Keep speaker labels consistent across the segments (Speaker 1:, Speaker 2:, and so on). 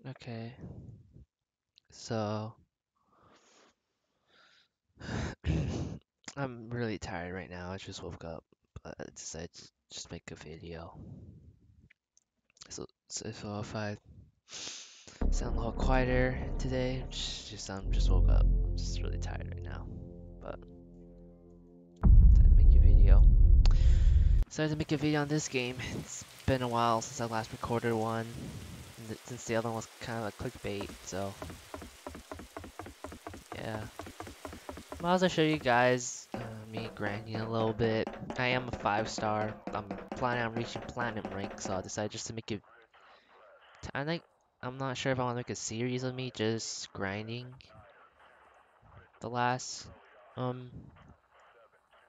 Speaker 1: Okay, so I'm really tired right now. I just woke up, but I decided to just make a video. So if I sound a little quieter today, I'm just woke up. I'm just really tired right now, but decided to make a video. Decided to make a video on this game. It's been a while since I last recorded one, and since the other one was kind of a clickbait, so yeah. I'll also show you guys me grinding a little bit. I am a 5-star. I'm planning on reaching Platinum rank, so I decided just to make it. I think I'm not sure if I want to make a series of me just grinding the last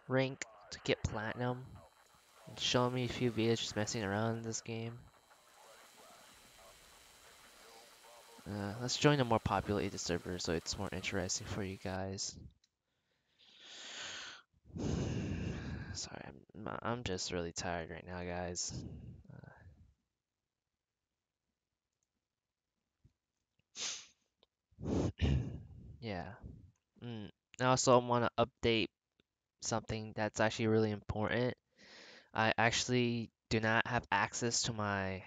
Speaker 1: rank to get Platinum and show me a few videos just messing around in this game. Let's join a more populated server so it's more interesting for you guys. Sorry, I'm just really tired right now, guys. Yeah. I also want to update something that's actually really important. I actually do not have access to my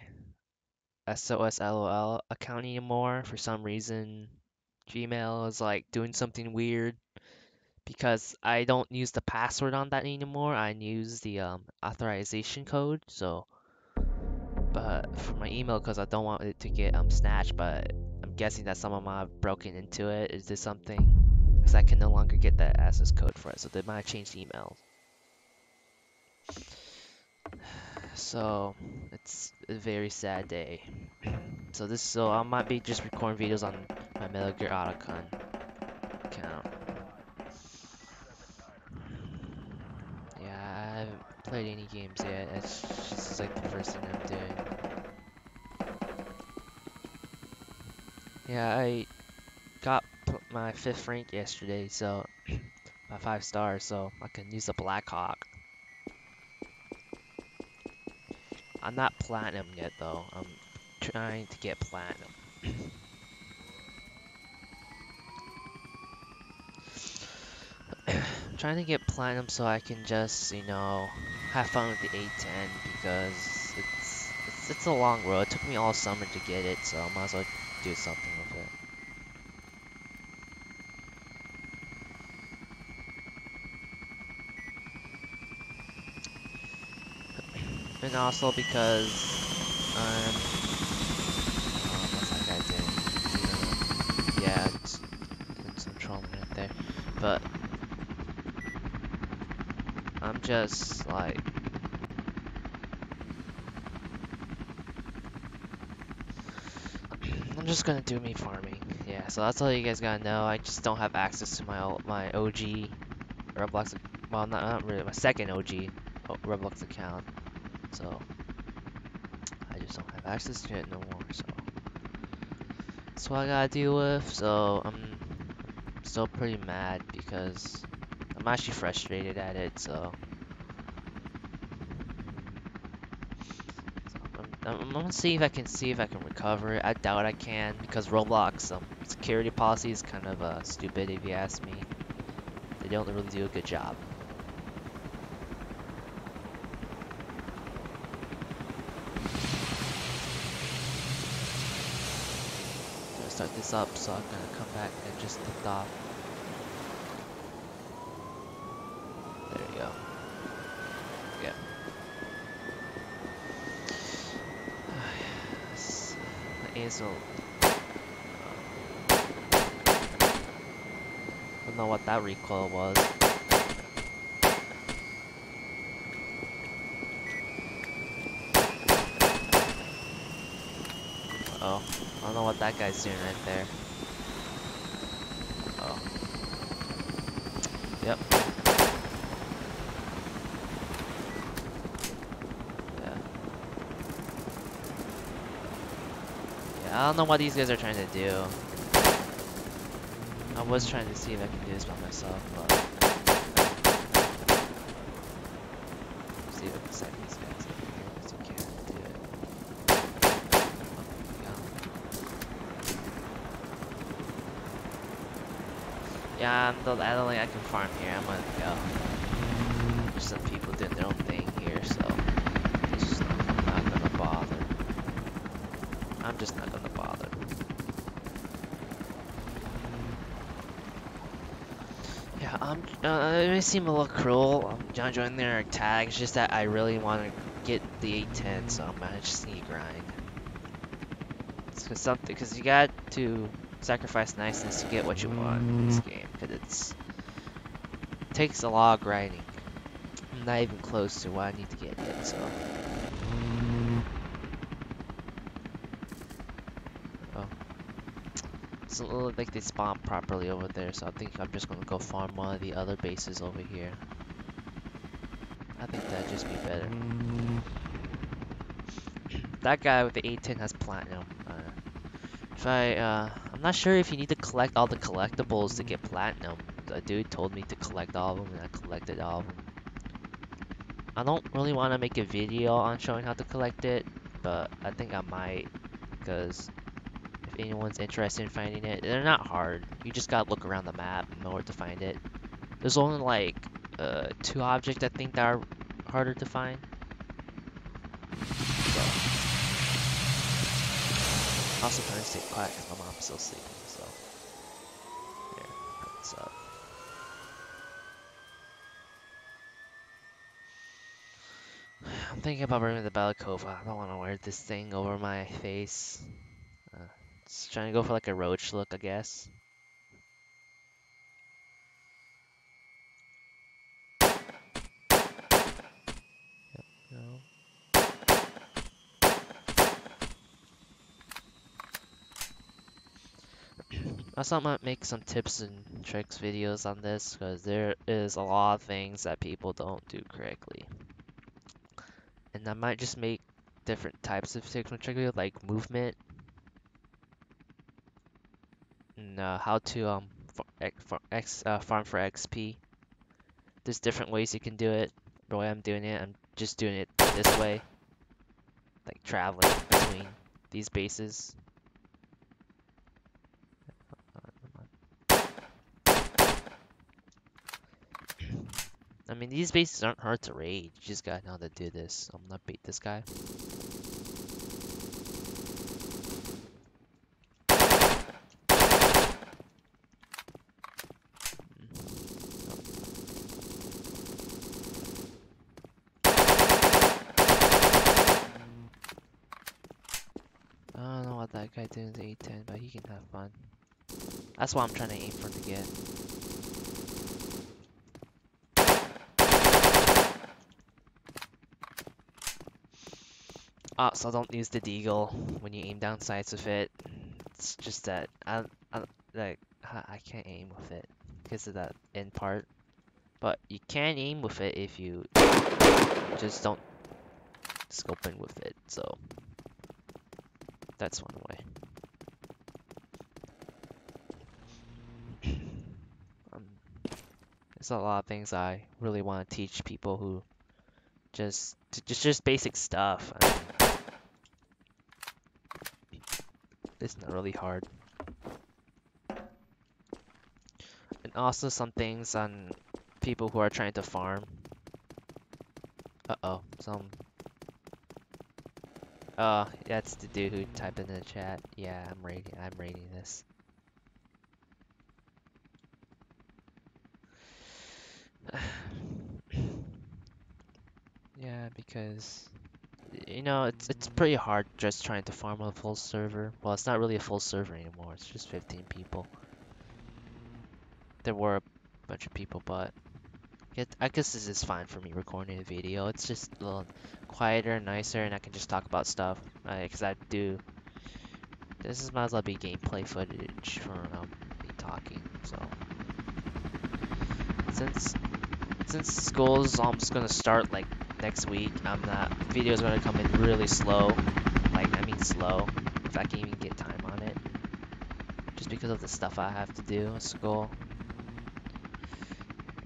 Speaker 1: SOSLOL account anymore. For some reason, Gmail is like doing something weird because I don't use the password on that anymore. I use the authorization code. So, but for my email, because I don't want it to get snatched, but I'm guessing that someone might have broken into it. Is this something? Because I can no longer get that access code for it, so they might have changed emails. So it's a very sad day. So I might be just recording videos on my Metal Gear Otacon account. Yeah, I haven't played any games yet. It's just like the first thing I'm doing. Yeah, I got my 5th rank yesterday, so my 5 stars, so I can use the Blackhawk. I'm not platinum yet though. I'm trying to get platinum. I'm trying to get platinum so I can just, have fun with the A10 because it's a long road. It took me all summer to get it, so I might as well do something with it. And also because what's that guy doing? Yeah, it's doing some trolling right there. But I'm just like I'm just gonna do me farming. Yeah, so that's all you guys gotta know. I just don't have access to my OG Roblox. Well, not really my second OG Roblox account. So I just don't have access to it no more. So that's what I gotta deal with. So I'm still pretty mad because I'm actually frustrated at it. So I'm gonna see if I can recover it. I doubt I can because Roblox security policy is kind of stupid if you ask me. They don't really do a good job. I'm gonna start this up, so I'm gonna come back and just lift off. There we go. Yeah. My aim's don't know what that recoil was. Oh, I don't know what that guy's doing right there. Oh. Yep. Yeah. Yeah, I don't know what these guys are trying to do. I was trying to see if I can do this by myself, but see if I can snipe these guys. If you can't do it. Oh, Yeah, I don't think I can farm here. I'm gonna go. There's some people doing their own thing here, so it's just not gonna bother. I'm just not gonna bother. Yeah, it may seem a little cruel. I'm joining their tag. It's just that I really want to get the 810, so I just need to grind. It's because you got to sacrifice niceness to get what you want in this game. Because it takes a lot of grinding. I'm not even close to what I need to get yet, so. Oh. Doesn't look like they spawn properly over there, so I think I'm just gonna go farm one of the other bases over here. I think that'd just be better. That guy with the 810 has platinum. I'm not sure if you need to collect all the collectibles to get platinum. The dude told me to collect all of them, and I collected all of them. I don't really want to make a video on showing how to collect it, but I think I might, because if anyone's interested in finding it, they're not hard. You just gotta look around the map and know where to find it. There's only like 2 objects I think that are harder to find. So, also trying to stay quiet because my mom's still sleeping. So, there, what's up? I'm thinking about wearing the balaclava. I don't want to wear this thing over my face. Just trying to go for like a roach look, I guess. No. I thought I might make some tips and tricks videos on this because there is a lot of things that people don't do correctly. And I might just make different types of tips and tricks like movement and how to farm for XP. There's different ways you can do it. The way I'm doing it, I'm just doing it this way, like traveling between these bases. I mean, these bases aren't hard to raid. You just gotta know how to do this. I'm gonna beat this guy. I don't know what that guy did in the 810, but he can have fun. That's what I'm trying to aim for to get. So don't use the deagle when you aim down sights with it. It's just that I can't aim with it because of that end part. But you can aim with it if you just don't scope in with it. So that's one way. There's a lot of things I really want to teach people who just basic stuff. I mean, it's not really hard. And also some things on people who are trying to farm. Uh-oh, that's the dude who typed in the chat. Yeah, I'm rating this. Yeah, because you know, it's pretty hard just trying to farm a full server. Well, it's not really a full server anymore. It's just 15 people. There were a bunch of people, but I guess this is fine for me recording a video. It's just a little quieter, nicer, and I can just talk about stuff. Because this might as well be gameplay footage for me talking. So since school's almost gonna start like next week, videos gonna come in really slow. Like I mean slow, if I can even get time on it. Just because of the stuff I have to do at school.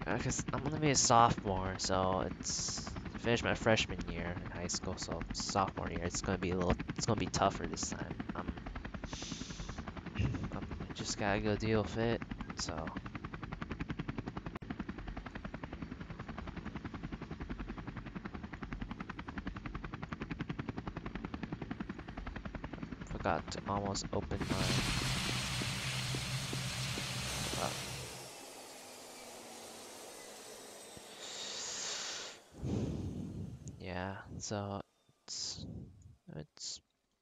Speaker 1: Because I'm gonna be a sophomore, so it's finish my freshman year in high school. So sophomore year, it's gonna be tougher this time. I'm just gotta go deal with it. So forgot to almost open my. Uh, yeah, so it's it's.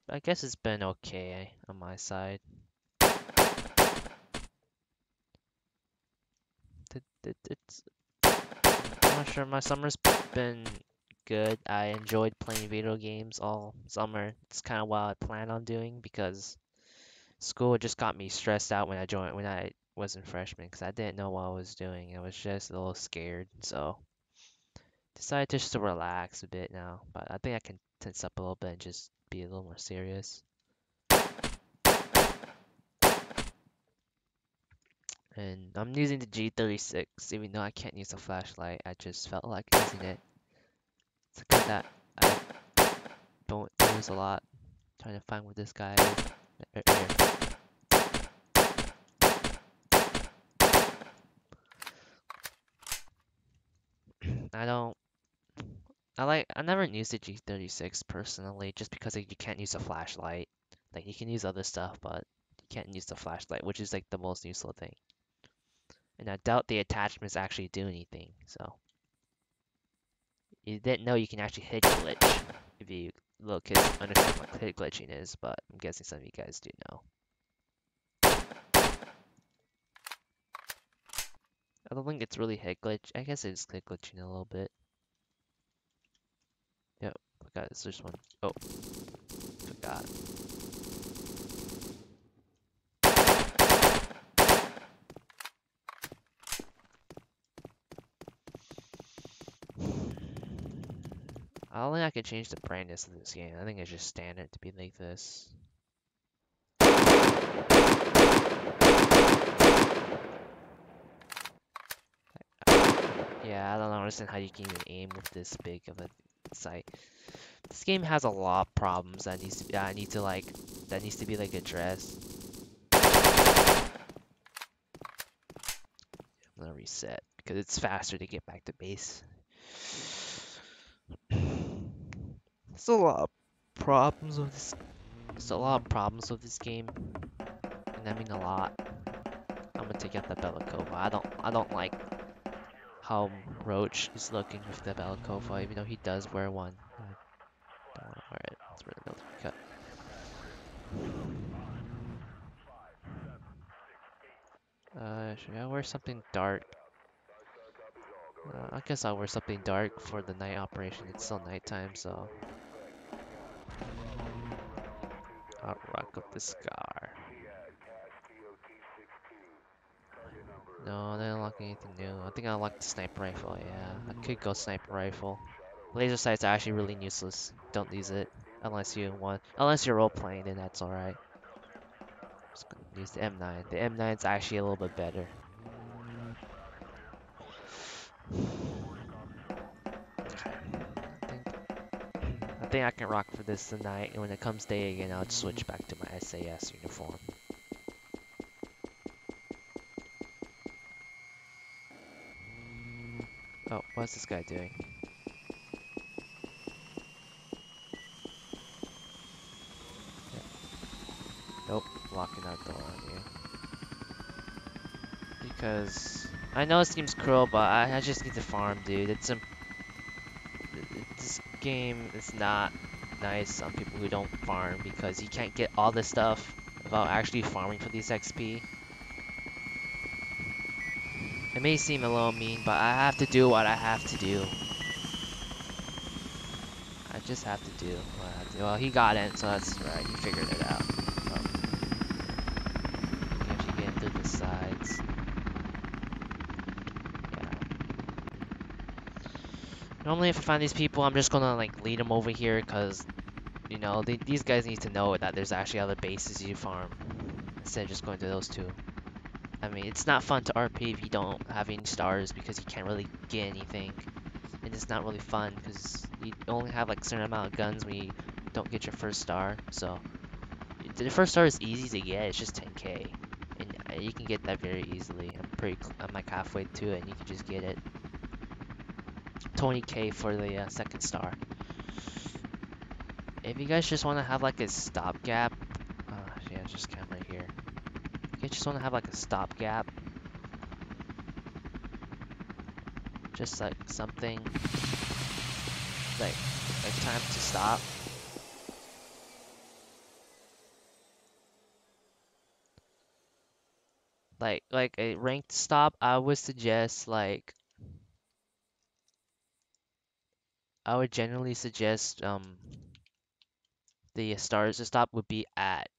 Speaker 1: I guess it's been okay on my side. It's. I'm not sure. My summer's been good. I enjoyed playing video games all summer. It's kind of what I plan on doing because school just got me stressed out when I was in freshman because I didn't know what I was doing. I was just a little scared, so decided just to relax a bit now. But I think I can tense up a little bit and just be a little more serious. And I'm using the G36, even though I can't use a flashlight. I just felt like using it. It's a gun that I don't use a lot. Trying to find where this guy is. Right here. I don't. I never used the G36 personally, just because like, you can't use a flashlight. Like you can use other stuff, but you can't use the flashlight, which is like the most useful thing. And I doubt the attachments actually do anything. So you didn't know you can actually hit glitch if you little kids understand what hit glitching is, but I'm guessing some of you guys do know. I don't think it's really hit glitch. I guess it's hit glitching a little bit. Yep, forgot it's this one. Oh, forgot. I don't think I can change the brightness of this game. I think it's just standard to be like this. Yeah, I don't understand how you can even aim with this big of a sight. This game has a lot of problems that needs to be like addressed. I'm gonna reset because it's faster to get back to base. There's a lot of problems with this. There's a lot of problems with this game, and I mean a lot. I'm gonna take out the Belikova. I don't like how Roach is looking with the Belikova, even though he does wear one. I don't want to wear it. It's really military cut. Should I wear something dark? I guess I'll wear something dark for the night operation. It's still nighttime, so I'll rock up the Scar. No, I didn't unlock anything new. I think I unlocked the sniper rifle. Yeah, I could go sniper rifle. Laser sights are actually really useless. Don't use it unless you're role playing, then that's alright. Just gonna use the M9. The M9's actually a little bit better. Okay. I think I can rock for this tonight, and when it comes day again, I'll switch back to my SAS uniform. Oh, what's this guy doing? Yeah. Nope, locking that door on you. Because I know it seems cruel, but I just need to farm, dude. This game is not nice on people who don't farm because you can't get all this stuff without actually farming for these XP. It may seem a little mean, but I have to do what I have to do. I just have to do what I have to do. Well, he got in, so that's right. He figured it out. Oh. You can actually get in through the sides. Yeah. Normally, if I find these people, I'm just gonna like lead them over here because, you know, these guys need to know that there's actually other bases you farm instead of just going to those two. I mean, it's not fun to RP if you don't have any stars because you can't really get anything. And it's not really fun because you only have like a certain amount of guns when you don't get your first star. So the first star is easy to get. It's just 10k, and you can get that very easily. I'm like halfway to it, and you can just get it. 20k for the second star. If you guys just want to have like a stopgap, just camp right here. I just want to have like a stopgap, just like something like time to stop. Like a ranked stop, I would suggest I would generally suggest the stars stop would be at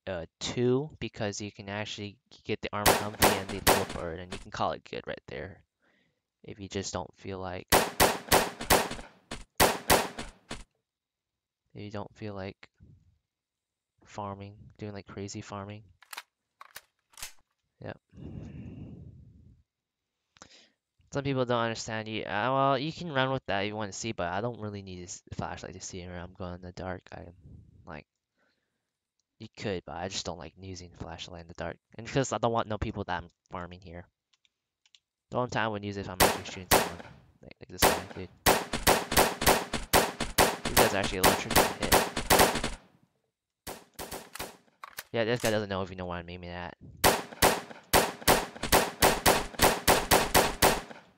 Speaker 1: 2 because you can actually get the armor Humvee and the little bird and you can call it good right there. If you just don't feel like if you don't feel like farming, doing like crazy farming. Yep. Some people don't understand you. Well, you can run with that if you want to see, but I don't really need a flashlight to see where I'm going in the dark. I like you could, but I just don't like using the flashlight in the dark. And because I don't want no people that I'm farming here. The only time I would use it if I'm actually shooting someone. Like this guy, dude. This guy's actually a low trick to hit. Yeah, this guy doesn't know if you know what I'm aiming at.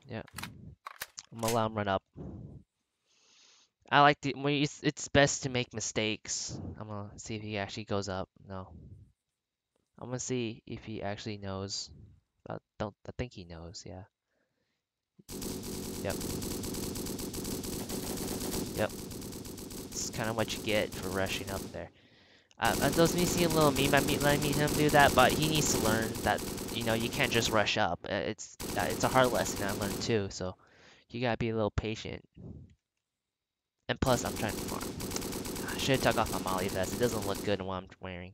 Speaker 1: Yeah. I'm gonna let him run up. I like the when it's best to make mistakes. I'm gonna see if he actually goes up. No. I'm gonna see if he actually knows. I think he knows, yeah. Yep. Yep. It's kind of what you get for rushing up there. Those me see a little meme by me letting him do that, but he needs to learn that you can't just rush up. It's a hard lesson I learned too, so you gotta be a little patient. And plus, I'm trying to farm. I should have took off my Molly vest. It doesn't look good in what I'm wearing.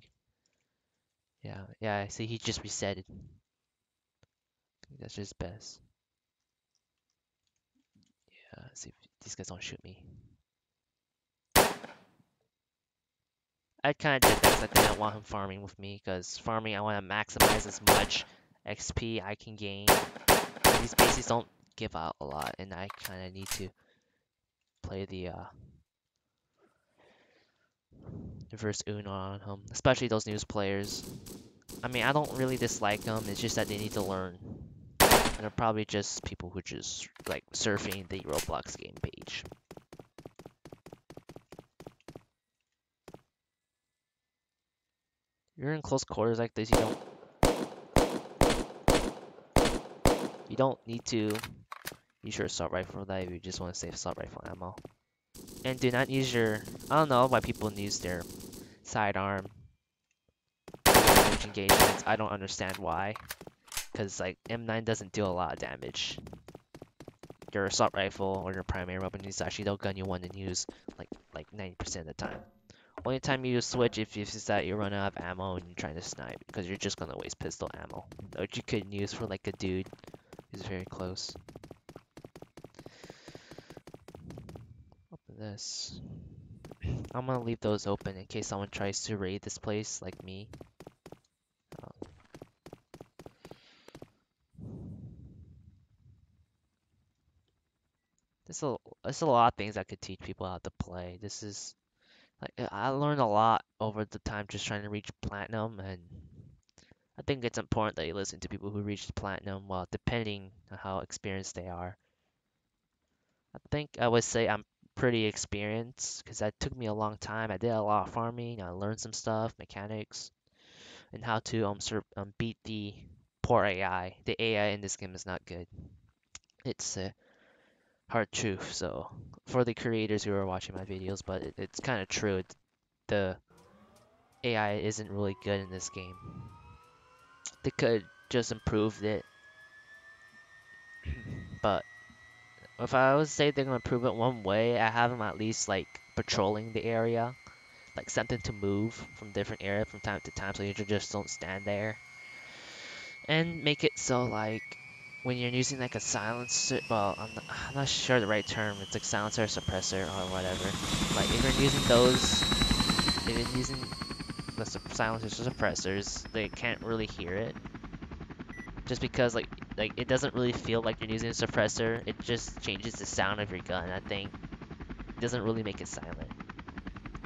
Speaker 1: Yeah, yeah. See, he just resetted. That's just best. Yeah. See if these guys don't shoot me. I kind of did that because I didn't want him farming with me. Because farming, I want to maximize as much XP I can gain. These bases don't give out a lot, and I kind of need to play the reverse Uno on him, especially those news players. I mean, I don't really dislike them. It's just that they need to learn. And they're probably just people who just like surfing the Roblox game page. You're in close quarters like this, you don't need to use your assault rifle that if you just want to save assault rifle ammo. And do not use your I don't know why people use their sidearm damage engagements. I don't understand why. Because like M9 doesn't do a lot of damage. Your assault rifle or your primary weapon is actually the gun you want to use like 90% of the time. Only time you switch if it's that you run out of ammo and you're trying to snipe, because you're just gonna waste pistol ammo, which you could use for like a dude who's very close. Open this. I'm gonna leave those open in case someone tries to raid this place like me. There's a lot of things I could teach people how to play. This is like I learned a lot over the time just trying to reach platinum, and I think it's important that you listen to people who reached platinum, well, depending on how experienced they are. I think I would say I'm pretty experienced because that took me a long time. I did a lot of farming. I learned some stuff, mechanics, and how to beat the poor AI. The AI in this game is not good. It's a hard truth. So for the creators who are watching my videos, but it's kind of true. The AI isn't really good in this game. They could just improve it, but if I would say they're gonna improve it one way, I have them at least like patrolling the area, like something to move from different area from time to time, so you just don't stand there. And make it so like when you're using like a silencer, well, I'm not sure the right term. It's like silencer, suppressor, or whatever. Like if you're using those, if you're using the silencers or suppressors, they can't really hear it. Just because like it doesn't really feel like you're using a suppressor. It just changes the sound of your gun. I think it doesn't really make it silent.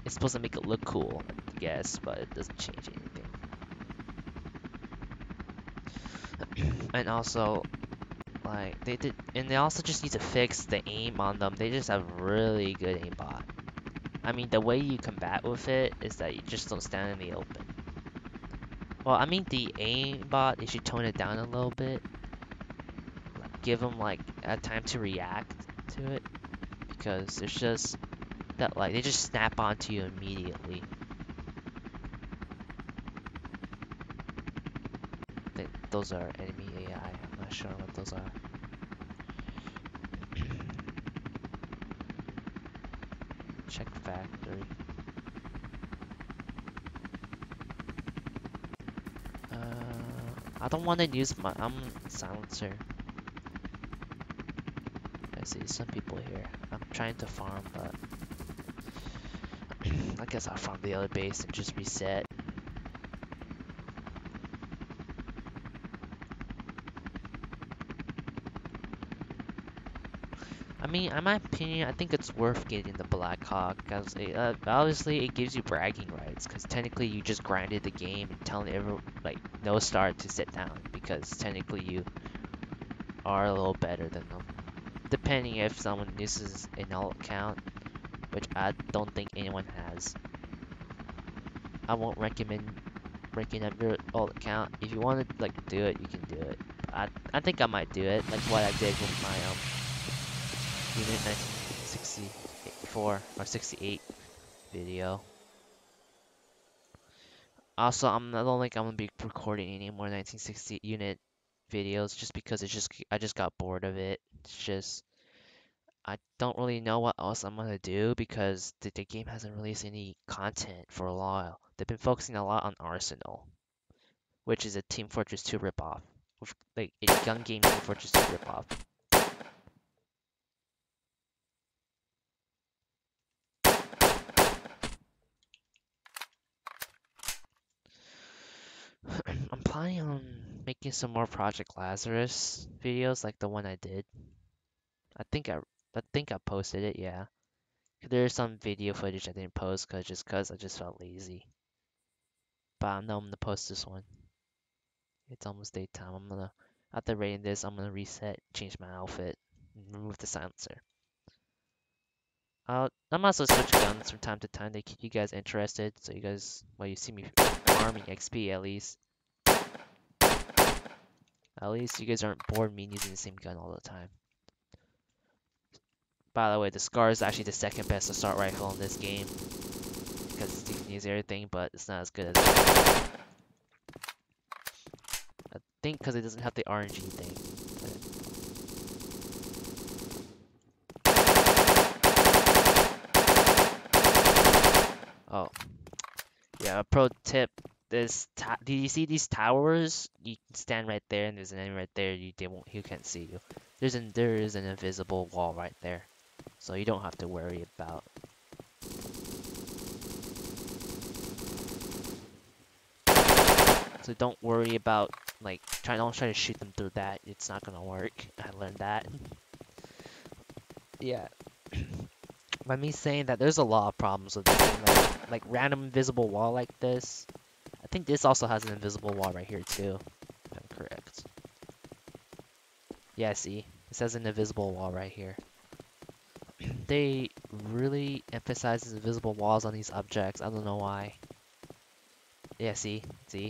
Speaker 1: It's supposed to make it look cool, I guess, but it doesn't change anything. And also, like they also just need to fix the aim on them. They just have really good aimbot. I mean, the way you combat with it is that you just don't stand in the open. Well, I mean, the aimbot, you should tone it down a little bit. Like, give them like a time to react to it, because it's just that like they just snap onto you immediately. Those are enemy AI. I'm not sure what those are. Check factory. I don't want to use my silencer. I see some people here. I'm trying to farm, but I guess I'll farm the other base and just reset. I mean, in my opinion, I think it's worth getting the Blackhawk because obviously it gives you bragging rights. Because technically, you just grinded the game and telling everyone like no star to sit down because technically you are a little better than them. Depending if someone uses an alt account, which I don't think anyone has. I won't recommend breaking up your alt account. If you want to like do it, you can do it. But I think I might do it, like what I did with my Unit 1964 or 68 video. Also, I don't think I'm gonna be recording any more 1960 unit videos just because I just got bored of it. It's just I don't really know what else I'm gonna do because the game hasn't released any content for a while. They've been focusing a lot on Arsenal, which is a Team Fortress 2 ripoff, with like a gun game Team Fortress 2 ripoff. I'm planning on making some more Project Lazarus videos like the one I did. I think I posted it, yeah. There's some video footage I didn't post cause I just felt lazy. But I know I'm gonna post this one. It's almost daytime. After rating this, I'm gonna reset, change my outfit, and remove the silencer. I'm also switch guns from time to time to keep you guys interested, so you guys, well, you see me farming XP at least. At least you guys aren't bored me using the same gun all the time. By the way, the Scar is actually the second best assault rifle in this game because you can use everything, but it's not as good as I think because it doesn't have the RNG thing. Oh, yeah. A pro tip: do you see these towers? You can stand right there, and there's an enemy right there. You can't see you. There is an invisible wall right there, so you don't have to worry about. So don't worry about like don't try to shoot them through that. It's not gonna work. I learned that. Yeah. By me saying that, there's a lot of problems with this game, like random invisible wall like this. I think this also has an invisible wall right here too, if I'm correct. Yeah, see, it says an invisible wall right here. They really emphasize invisible walls on these objects. I don't know why. Yeah, see,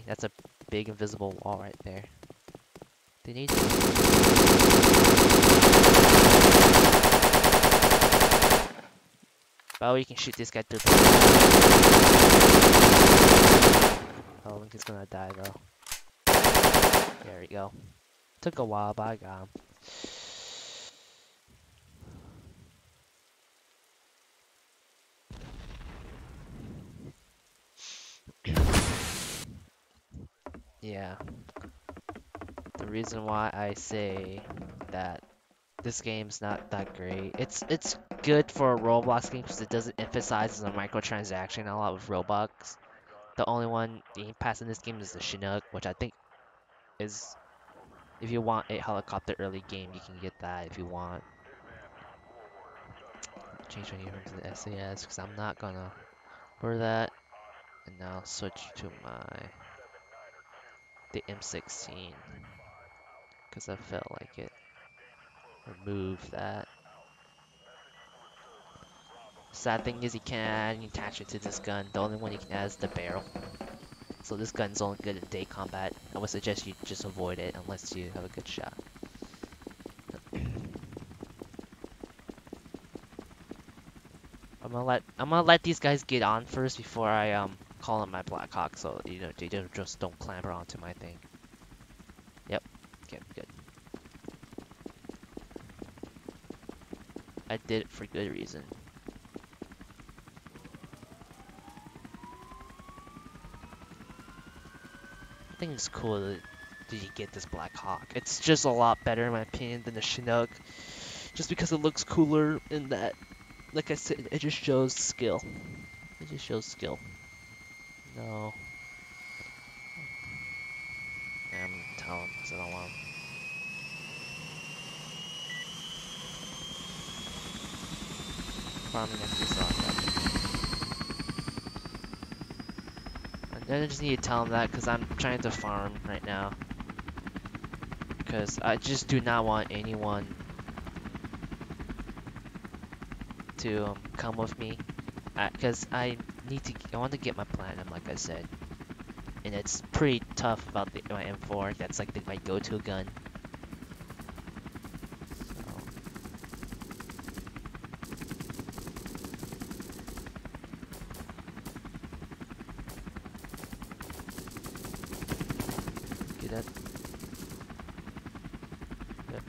Speaker 1: that's a big invisible wall right there. They need to. Oh, you can shoot this guy through. Oh, Lincoln's gonna die though. There we go. Took a while, but I got him. Yeah. The reason why I say that this game's not that great. It's good for a Roblox game because it doesn't emphasize the microtransaction a lot with Roblox. The only one being passed in this game is the Chinook, which I think is if you want a helicopter early game, you can get that if you want. Change my name to the SAS because I'm not gonna for that. And now switch to the M16. because I felt like it. Remove that. Sad thing is you can't add any attachment to this gun. The only one you can add is the barrel. So this gun's only good in day combat. I would suggest you just avoid it unless you have a good shot. I'm gonna let these guys get on first before I call in my Blackhawk, so you know they just don't clamber onto my thing. Yep. Okay, good. I did it for good reason. I think it's cool that you get this Blackhawk. It's just a lot better in my opinion than the Chinook, just because it looks cooler in that, like I said, it just shows skill. It just shows skill. No. I'm gonna tell him because I don't want him. Farming empty sock. I just need to tell him that because I'm trying to farm right now. Because I just do not want anyone to come with me. Because I want to get my Platinum, like I said. And it's pretty tough about my M4. That's like my go-to gun. Get that. Yep.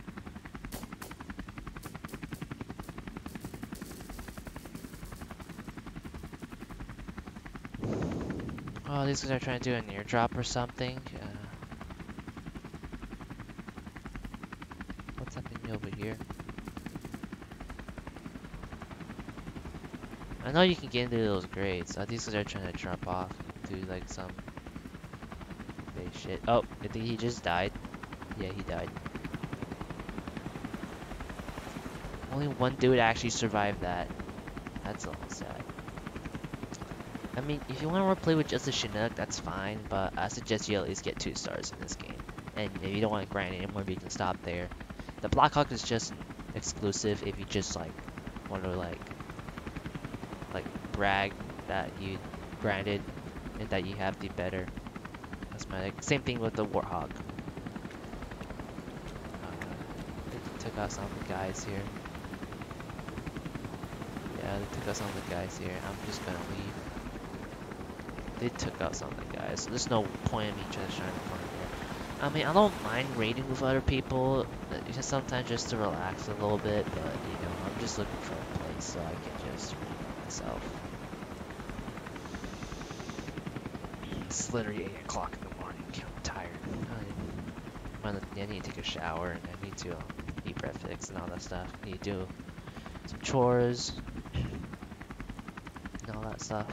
Speaker 1: Oh, these guys are trying to do an airdrop or something. What's happening over here? I know you can get into those grades. These guys are trying to drop off, do like some big shit. Oh, I think he just died. Yeah, he died. Only one dude actually survived that. That's a little sad. I mean, if you want to play with just a Chinook, that's fine, but I suggest you at least get 2 stars in this game. And if you don't want to grind anymore, you can stop there. The Blackhawk is just exclusive if you just like want to like brag that you grinded and that you have the better cosmetic. Same thing with the Warthog. They took out some of the guys here. Yeah, they took out some of the guys here. I'm just gonna leave. They took out some of the guys, so there's no point in me just trying to farm here. I mean, I don't mind raiding with other people, just sometimes just to relax a little bit, but you know, I'm just looking for a place so I can just raid by myself. It's literally 8 o'clock in the morning. I'm tired. I need to take a shower and I need to eat breakfast and all that stuff. I need to do some chores and all that stuff.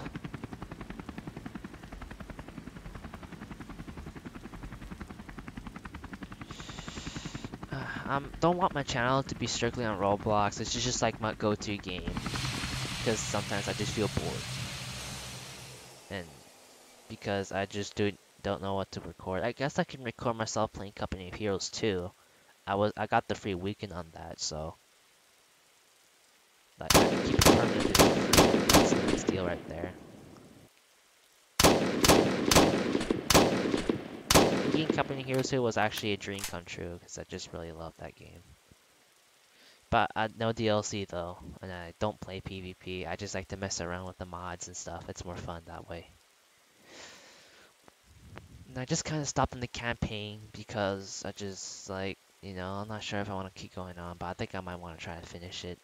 Speaker 1: Don't want my channel to be strictly on Roblox. It's just like my go-to game because sometimes I just feel bored, and because I just don't know what to record. I guess I can record myself playing Company of Heroes too. I got the free weekend on that, so like I can keep it permanent. That's a nice deal right there. Being Company of Heroes 2 was actually a dream come true because I just really love that game. But no DLC though, and I don't play PvP. I just like to mess around with the mods and stuff. It's more fun that way. And I just kind of stopped in the campaign because I just like, you know, I'm not sure if I want to keep going on, but I think I might want to try to finish it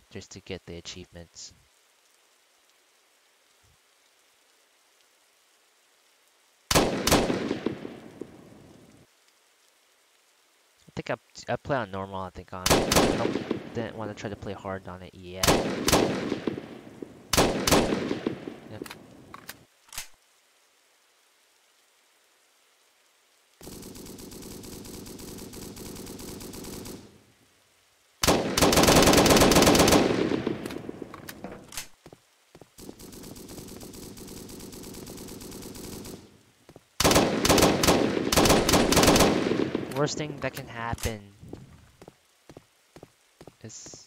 Speaker 1: just to get the achievements. I think I play on normal. I think on. I didn't want to try to play hard on it yet. Yep. worst thing that can happen is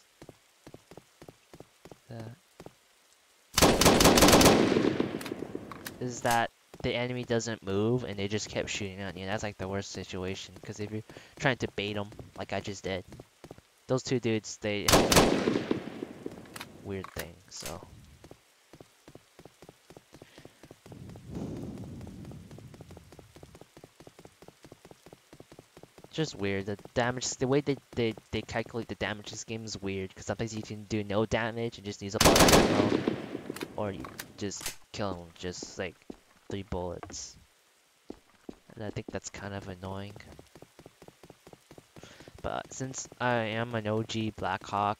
Speaker 1: that the enemy doesn't move and they just kept shooting at you. That's like the worst situation, because if you're trying to bait them, like I just did, those two dudes, they have weird thing. So just weird. The damage, the way they calculate the damage this game is weird, because sometimes you can do no damage and just use up all your ammo, or you just kill them with just like 3 bullets. And I think that's kind of annoying. But since I am an OG Blackhawk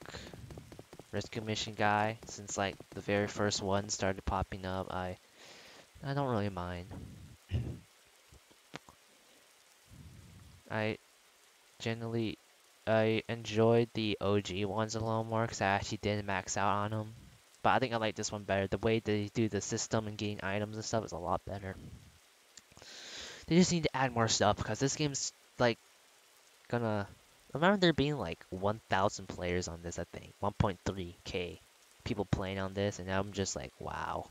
Speaker 1: rescue mission guy, since like the very first one started popping up, I don't really mind. I generally I enjoyed the OG ones a little more because I actually didn't max out on them. But I think I like this one better. The way they do the system and getting items and stuff is a lot better. They just need to add more stuff, because this game's like gonna. I remember there being like 1,000 players on this, I think. 1.3k people playing on this, and I'm just like, wow.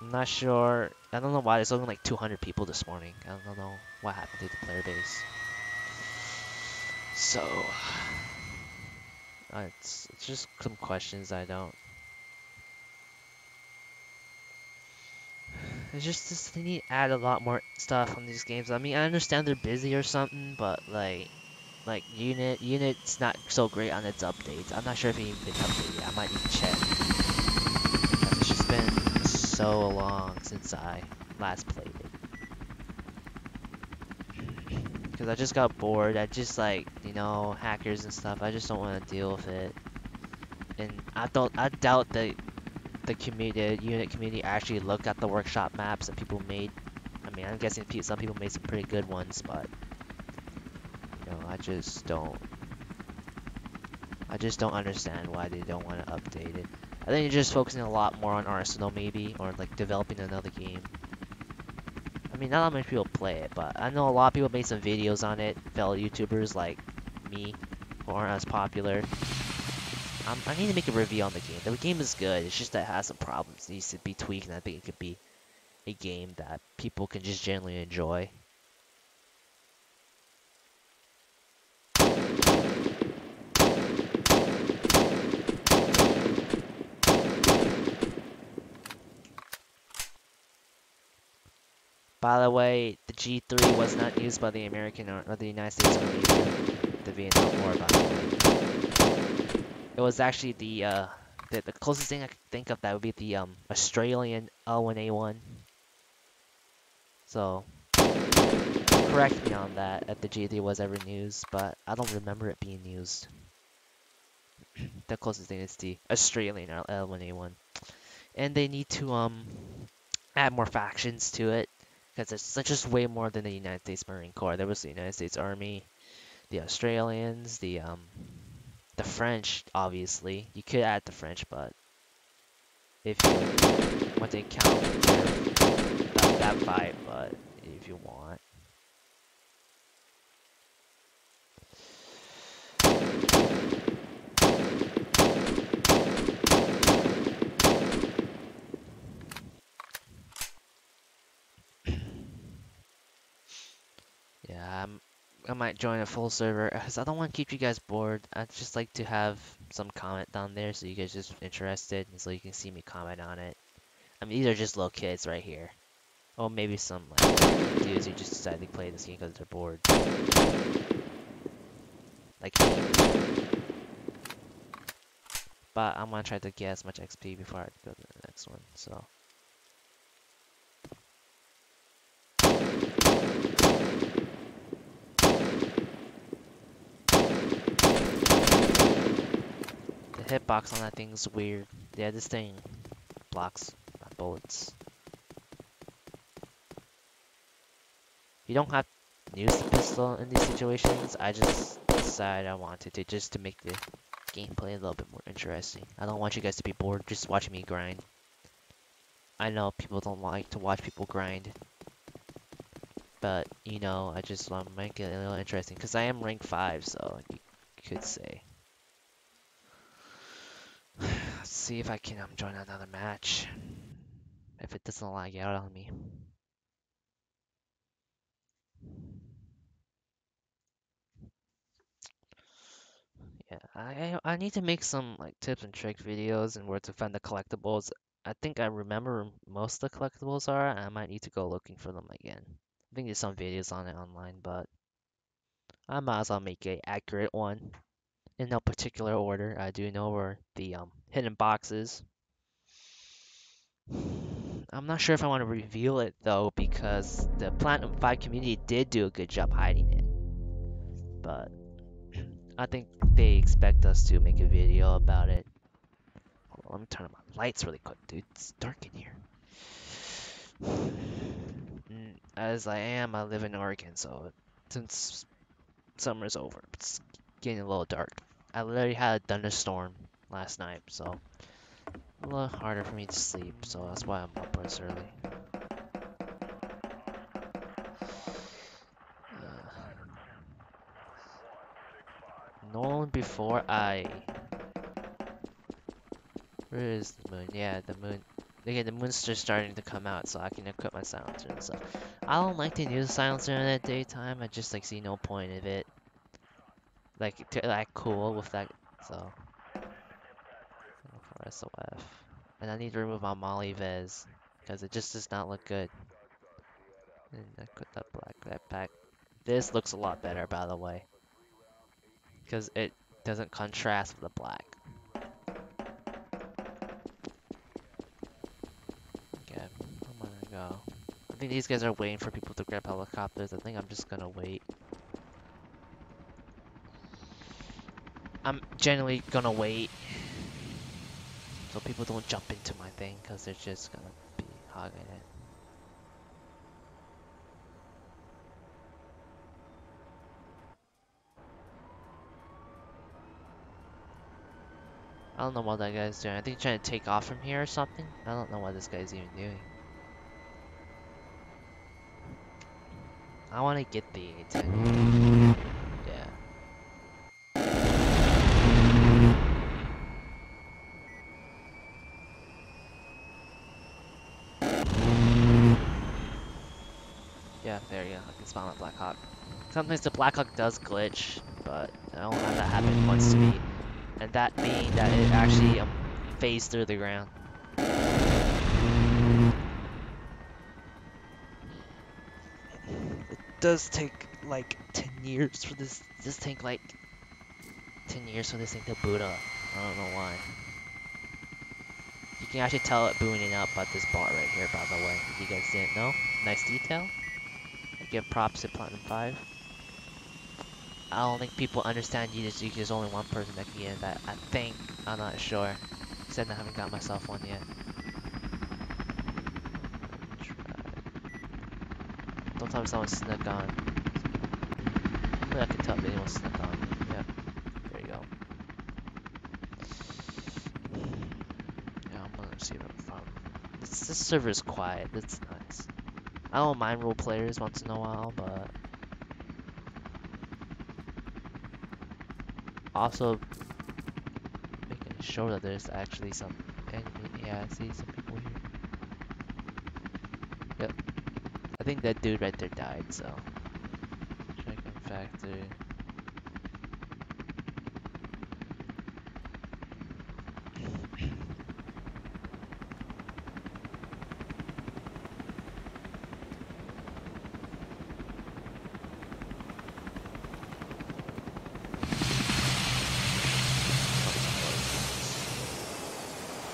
Speaker 1: I'm not sure. I don't know why there's only like 200 people this morning. I don't know what happened to the player base. So, it's just some questions I don't. It's just they need to add a lot more stuff on these games. I mean, I understand they're busy or something, but like Unit's not so great on its updates. I'm not sure if it's been updated. I might need to check, because it's just been so long since I last played it. Because I just got bored. I just like, hackers and stuff. I just don't want to deal with it. And I doubt that the community, the unit community, actually looked at the workshop maps that people made. I mean, I'm guessing some people made some pretty good ones, but I just don't understand why they don't want to update it. I think you're just focusing a lot more on Arsenal, maybe, or like developing another game. I mean, not that many people play it, but I know a lot of people made some videos on it. Fellow YouTubers like me, who aren't as popular. I need to make a review on the game. The game is good. It's just that it has some problems. It needs to be tweaked, and I think it could be a game that people can just generally enjoy. By the way, the G3 was not used by the American or the United States Army in the Vietnam War, by the way. It was actually the closest thing I could think of that would be the Australian L1A1. So correct me on that if the G3 was ever used, but I don't remember it being used. The closest thing is the Australian L1A1, and they need to add more factions to it, because it's just way more than the United States Marine Corps. There was the United States Army, the Australians, the French, obviously. You could add the French, but if you want to count that fight, but if you want. Yeah, I might join a full server, because I don't want to keep you guys bored. I'd just like to have some comment down there so you guys just interested, and so you can see me comment on it. I mean, these are just little kids right here. Or maybe some like dudes who just decided to play this game because they're bored. Like me. But I'm gonna try to get as much XP before I go to the next one, so. The hitbox on that thing's weird. Yeah, this thing blocks my bullets. You don't have to use the pistol in these situations. I just decided I wanted to, just to make the gameplay a little bit more interesting. I don't want you guys to be bored just watching me grind. I know people don't like to watch people grind. But, you know, I just want to make it a little interesting because I am rank 5, so you could say. Let's see if I can join another match. If it doesn't lag out on me. Yeah, I need to make some like tips and trick videos and where to find the collectibles. I think I remember most of the collectibles are. I might need to go looking for them again. I think there's some videos on it online, but I might as well make a accurate one in no particular order. I do know where the hidden boxes. I'm not sure if I want to reveal it though because the Platinum 5 community did do a good job hiding it. But I think they expect us to make a video about it. Hold on, let me turn on my lights really quick, dude. It's dark in here. As I live in Oregon, so since summer's over, it's getting a little dark. I literally had a thunderstorm last night, so a little harder for me to sleep, so that's why I'm up this early. Normally before where is the moon? Yeah, the moon. Okay, the moon's just starting to come out, so I can equip my silencer and stuff. I don't like to use a silencer in the daytime. I just like see no point of it. Like to act cool with that, so SOF. And I need to remove my Molly Vez because it just does not look good. And I put that black backpack. This looks a lot better, by the way, because it doesn't contrast with the black. Okay, I'm gonna go. I think these guys are waiting for people to grab helicopters. I think I'm just gonna wait. I'm generally gonna wait so people don't jump into my thing because they're just gonna be hogging it. I don't know what that guy's doing. I think he's trying to take off from here or something. I don't know what this guy's even doing. I want to get the A10. Yeah. Yeah, there you go. I can spawn a Blackhawk. Sometimes the Blackhawk does glitch, but I don't have that happen once to me. And that being that it actually phased through the ground. It does take like 10 years for this tank, like 10 years for this thing to boot up. I don't know why. You can actually tell it booting up at this bar right here, by the way. If you guys didn't know. Nice detail. I give props to Platinum 5. I don't think people understand there's only one person that can get that. I think. I'm not sure. Said I haven't got myself one yet. Don't tell me someone snuck on. Maybe I can tell if anyone snuck on. Yep. There you go. Yeah, I'm gonna see if I can find. This server is quiet. That's nice. I don't mind role players once in a while, but also making sure that there's actually some enemy. Yeah, I see some people here. Yep. I think that dude right there died, so. Dragon Factory.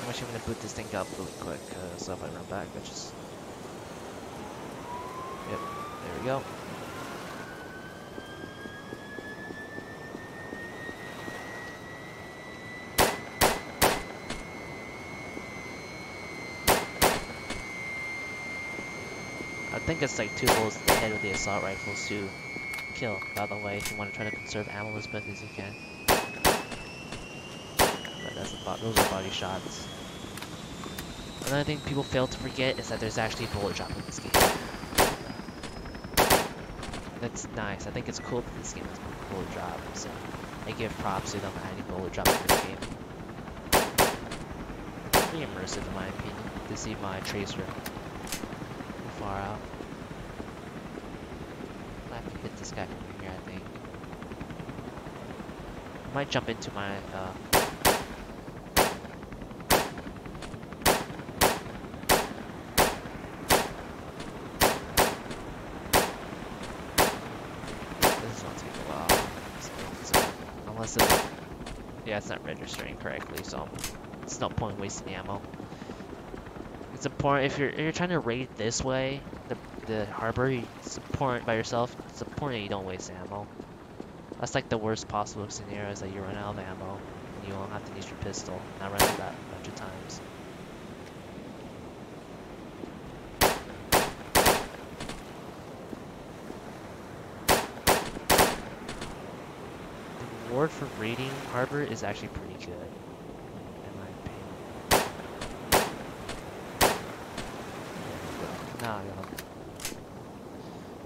Speaker 1: I'm actually gonna boot this thing up really quick, so if I run back, I just. Yep, there we go. I think it's like 2 bullets to the head with the assault rifles to kill, by the way, if you want to try to conserve ammo as best as you can. But those are body shots. Another thing people fail to forget is that there's actually bullet drop in this game. That's nice. I think it's cool that this game has bullet drop, so I give props to them adding bullet drop in this game. Pretty immersive in my opinion, to see my tracer far out. I have to hit this guy from here, I think. I might jump into my, this is gonna take a while. Unless it's, yeah, it's not registering correctly, so it's no point wasting ammo. It's important if you're trying to raid this way, the harbor. It's important by yourself. It's important you don't waste ammo. That's like the worst possible scenario is that you run out of ammo and you won't have to use your pistol. And I run into that a bunch of times. The reward for raiding harbor is actually pretty good, in my opinion. Now I got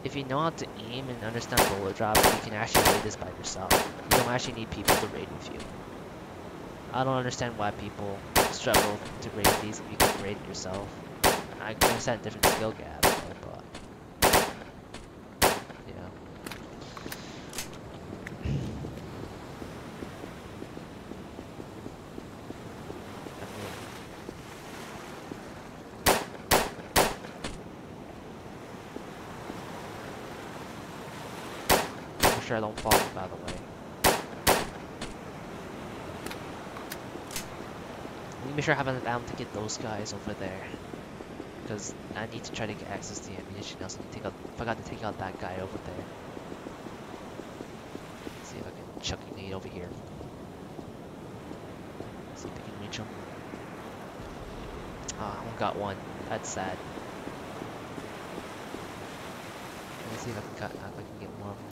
Speaker 1: if you know how to aim and understand bullet drop, you can actually raid this by yourself. You don't actually need people to raid with you. I don't understand why people struggle to raid these if you can raid it yourself. I can understand different skill gaps, but yeah. Make sure I don't fall by the way. Make sure I have enough ammo to get those guys over there, because I need to try to get access to the ammunition. I also need to take out, forgot to take out that guy over there. Let's see if I can chuck a nade over here. See if I can reach him. Ah, I only got one. That's sad. Let's see if I can get more of them.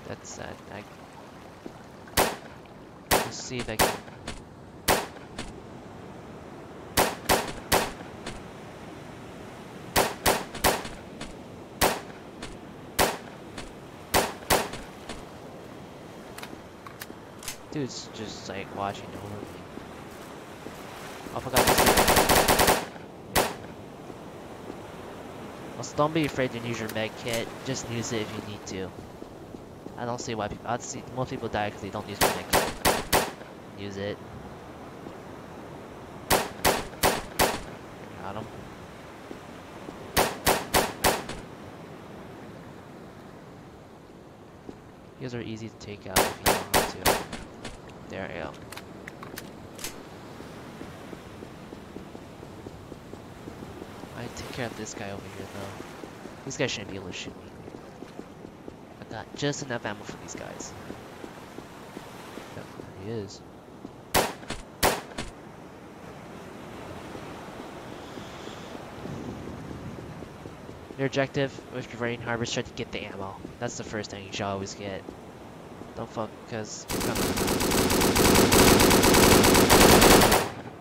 Speaker 1: That's sad. Let's see if I can. Dude's just like watching over me. I forgot to see. Also, don't be afraid to use your med kit. Just use it if you need to. I don't see why people. I'd see most people die because they don't use their med kit. Use it. Got him. These are easy to take out if you know how to. There we go. I take care of this guy over here though. This guy shouldn't be able to shoot me. I got just enough ammo for these guys. Yep, there he is. Your objective if you're raiding harbor is try to get the ammo. That's the first thing you should always get. Don't fuck, because you're gonna.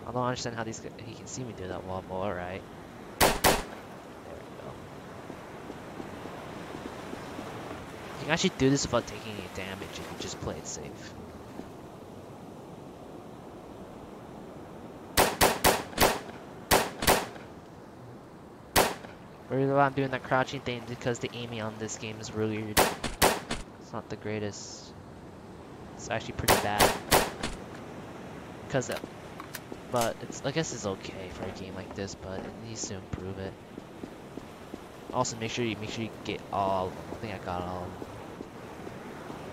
Speaker 1: I don't understand how these guys, he can see me do that wall, but alright. There we go. You can actually do this without taking any damage if you just play it safe. The reason why I'm doing that crouching thing is because the aiming on this game is really weird. It's not the greatest. It's actually pretty bad. But it's, I guess it's okay for a game like this, but it needs to improve it. Also, make sure you get all of them. I think I got all of them.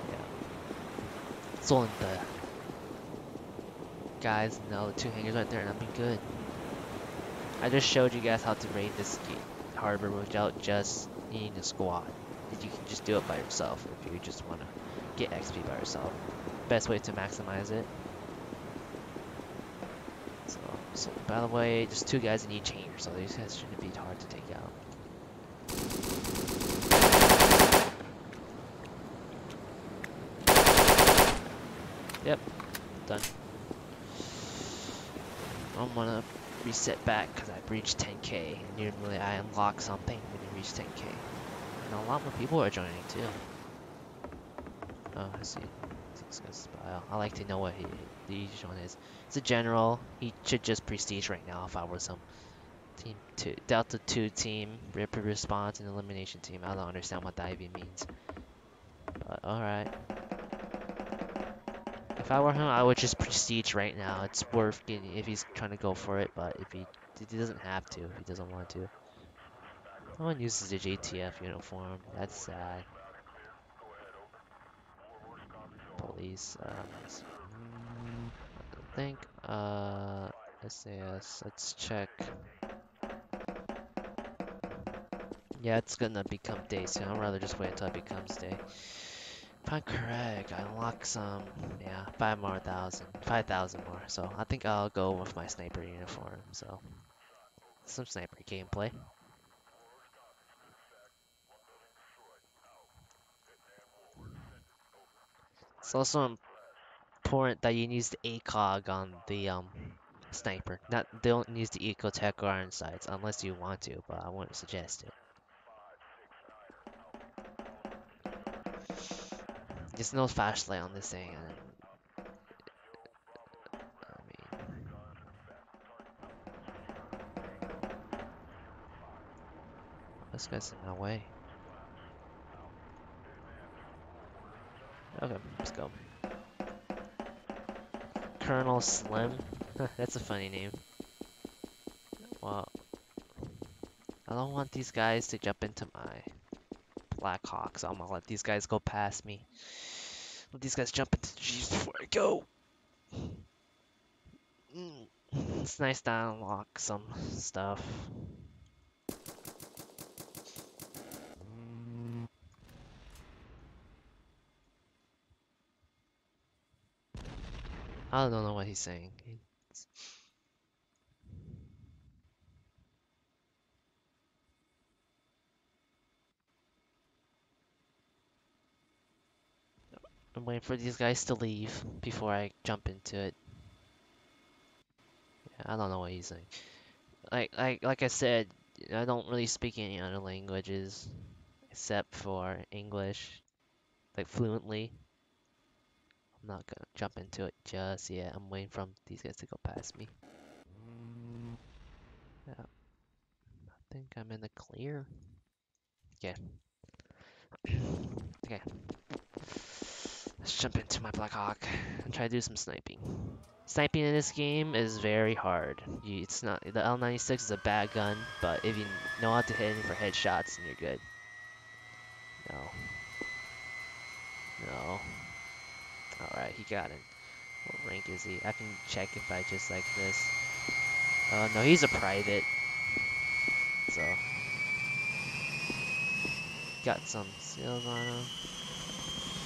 Speaker 1: Yeah. It's only the guys and the 2 hangers right there, and I'll be good. I just showed you guys how to raid this harbor without just needing a squad. You can just do it by yourself if you just want to get XP by yourself. Best way to maximize it. So by the way, just 2 guys in each hanger, so these guys shouldn't be hard to take out. Yep, done. I'm gonna reset back because I reached 10K. And normally I unlock something when you reach 10K. And a lot more people are joining too. Oh, I see. This guy's style. I like to know what each one is. It's a general. He should just prestige right now if I were some team 2, Delta 2 team, rapid response and elimination team. I don't understand what that even means. But alright. If I were him, I would just prestige right now. It's worth getting if he's trying to go for it, but if he doesn't have to, if he doesn't want to. No one uses the JTF uniform. That's sad. Police, I think, SAS, let's check. Yeah, it's gonna become day soon. I'd rather just wait until it becomes day. If I'm correct, I unlock some, yeah, 5,000 more. So I think I'll go with my sniper uniform. So some sniper gameplay. It's also important that you use the ACOG on the sniper. Don't use the Ecotech or Iron Sights unless you want to, but I wouldn't suggest it. There's no flashlight on this thing, and I mean, this guy's in my way. Okay, let's go. Colonel Slim. That's a funny name. Well, I don't want these guys to jump into my Blackhawk, so I'm gonna let these guys go past me. Let these guys jump into the Jeeps before I go. It's nice to unlock some stuff. I don't know what he's saying. I'm waiting for these guys to leave before I jump into it. Yeah, I don't know what he's saying. Like I said, I don't really speak any other languages except for English, like fluently. I'm not gonna jump into it just yet. I'm waiting for these guys to go past me. Yeah, I think I'm in the clear. Okay. Okay. Let's jump into my Blackhawk and try to do some sniping. Sniping in this game is very hard. It's not the L96 is a bad gun, but if you know how to hit it for headshots, then you're good. No. No. Alright, he got it. What rank is he? I can check if I just like this. Oh no, he's a private. So got some seals on him.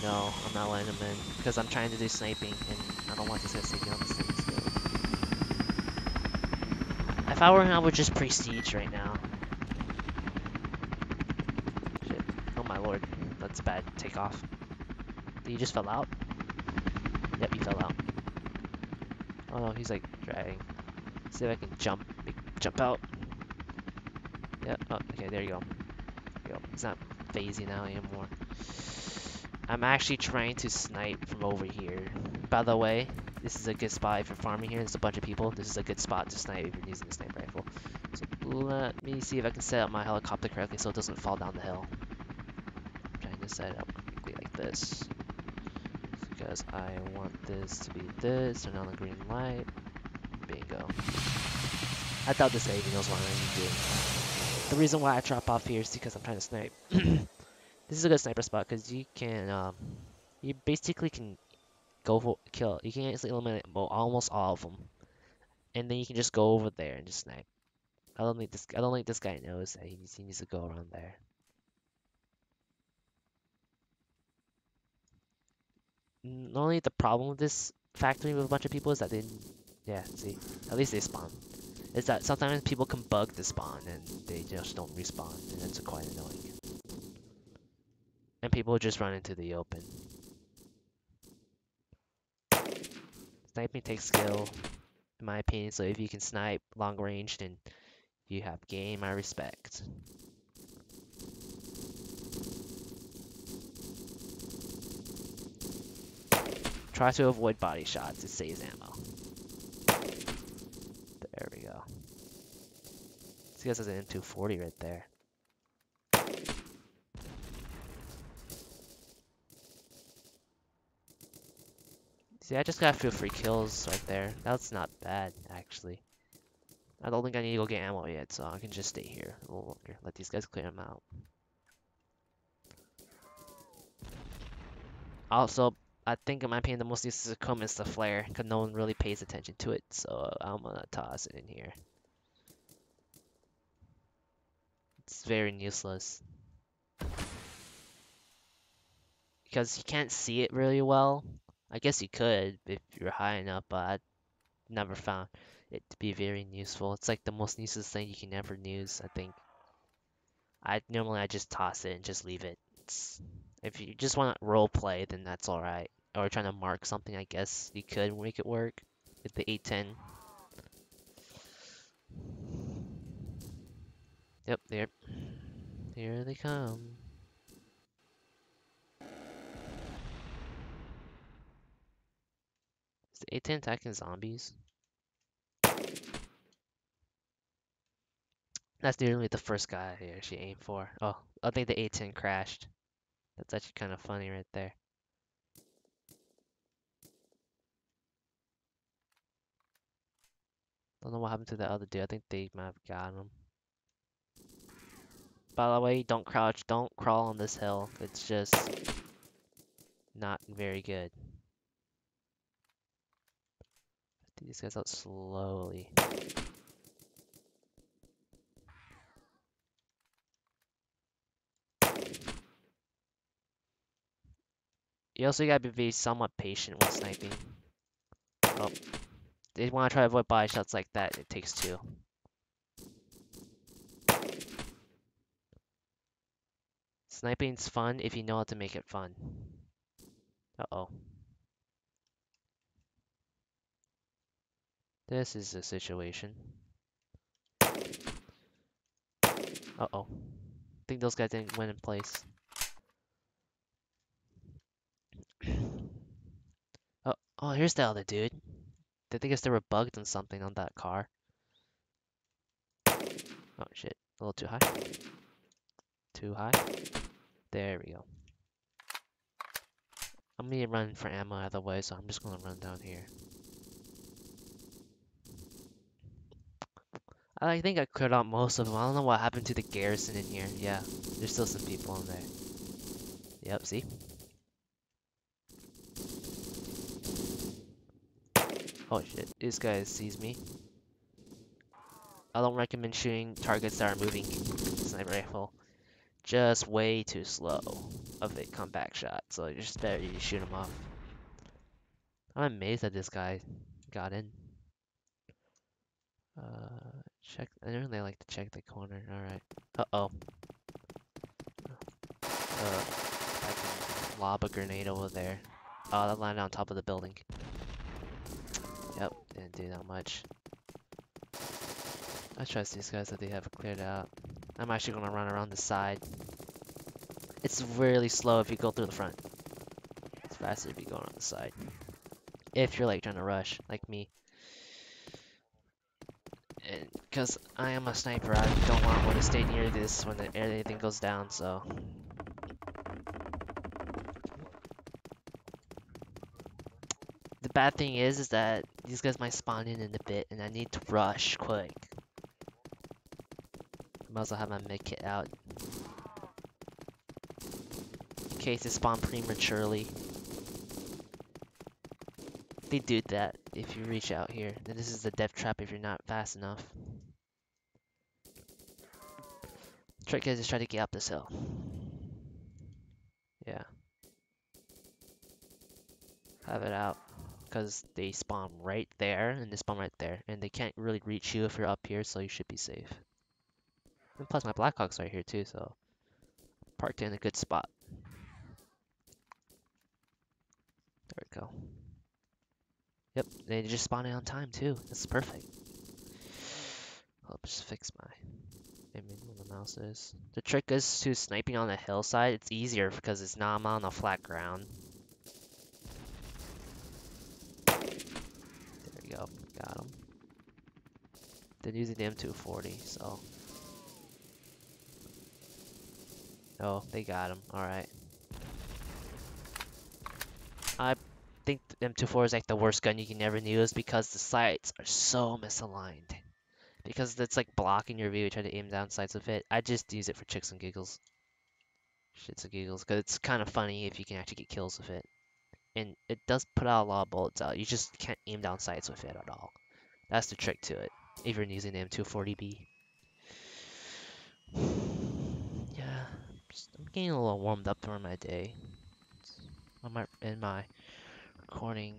Speaker 1: No, I'm not letting him in because I'm trying to do sniping and I don't want this guy sneaking on the same skill. If I were him, I would just prestige right now. Shit. Oh my lord. That's bad. Take off. Did he just fell out? Yep, he fell out. Oh no, he's like dragging. See if I can jump out. Yep. Oh, okay, there you go. There you go. He's not phasing out anymore. I'm actually trying to snipe from over here. By the way, this is a good spot if you're farming here. There's a bunch of people. This is a good spot to snipe if you're using the sniper rifle. So let me see if I can set up my helicopter correctly so it doesn't fall down the hill. I'm trying to set it up quickly like this. Because I want this to be this, turn on the green light. Bingo. I doubt this guy even knows what I'm doing. The reason why I drop off here is because I'm trying to snipe. This is a good sniper spot because you can, you basically can go for kill. You can instantly eliminate almost all of them, and then you can just go over there and just snipe. I don't think this guy knows that he needs to go around there. Only the problem with this factory with a bunch of people is that yeah, see, at least they spawn. Is that sometimes people can bug the spawn and they just don't respawn, and it's quite annoying. And people just run into the open. Sniping takes skill. in my opinion. So if you can snipe long range, then you have gained my respect. Try to avoid body shots. It saves ammo. There we go. This guy has an M240 right there. See, I just got a few free kills right there. That's not bad, actually. I don't think I need to go get ammo yet, so I can just stay here a little longer. Let these guys clear them out. Also, I think in my opinion, the most useless equipment is the flare, because no one really pays attention to it, so I'm gonna toss it in here. It's very useless. Because you can't see it really well. I guess you could if you're high enough, but I never found it to be very useful. It's like the most useless thing you can ever use, I think. I just toss it and just leave it. If you just want to role play, then that's alright. Or trying to mark something, I guess you could make it work with the 810. Yep, there. Here they come. Is the 810 attacking zombies? That's nearly the first guy I actually aimed for. Oh, I think the 810 crashed. That's actually kind of funny right there. Don't know what happened to the other dude. I think they might have got him. By the way, don't crouch. Don't crawl on this hill. It's just not very good. Take these guys out slowly. You also gotta be very somewhat patient when sniping. Oh, they want to try to avoid body shots like that. It takes two. Sniping's fun if you know how to make it fun. Uh-oh. This is a situation. Uh-oh. I think those guys didn't win in place. Oh, here's the other dude. I guess they were bugged on something on that car. Oh shit, a little too high. Too high. There we go. I'm gonna run for ammo either way, so I'm just gonna run down here. I think I cleared out most of them. I don't know what happened to the garrison in here. Yeah, there's still some people in there. Yep, see? Oh shit, this guy sees me. I don't recommend shooting targets that are moving. Sniper rifle. Just way too slow of a comeback shot, so it's just better you shoot him off. I'm amazed that this guy got in. Check. I don't really like to check the corner. Alright. Uh-oh. I can lob a grenade over there. Oh, that landed on top of the building. Yep, didn't do that much. I trust these guys that they have cleared out. I'm actually gonna run around the side. It's really slow if you go through the front. It's faster if you go around the side. If you're like trying to rush, like me. And because I am a sniper, I don't want to stay near this when anything goes down, so. The bad thing is that these guys might spawn in a bit, and I need to rush quick. I might as well have my med kit out. In case they spawn prematurely. They do that if you reach out here. Then this is the death trap if you're not fast enough. Trick is just try to get up this hill. Yeah. Have it out. Because they spawn right there, and they spawn right there. And they can't really reach you if you're up here, so you should be safe. And plus my Blackhawk's right here too, so parked in a good spot. There we go. Yep, they just spawned it on time too. That's perfect. I'll just fix my image where the mouse is. The trick is to sniping on the hillside. It's easier because it's not on a flat ground. There we go. Got him. They're using the M240, so. Oh, they got him. Alright. I think the M24 is like the worst gun you can ever use because the sights are so misaligned. Because it's like blocking your view, you try to aim down sights with it. I just use it for chicks and giggles. Shits and giggles, because it's kind of funny if you can actually get kills with it. And it does put out a lot of bullets out. You just can't aim down sights with it at all. That's the trick to it, if you're using the M240B. Yeah, I'm getting a little warmed up during my day. I might end my recording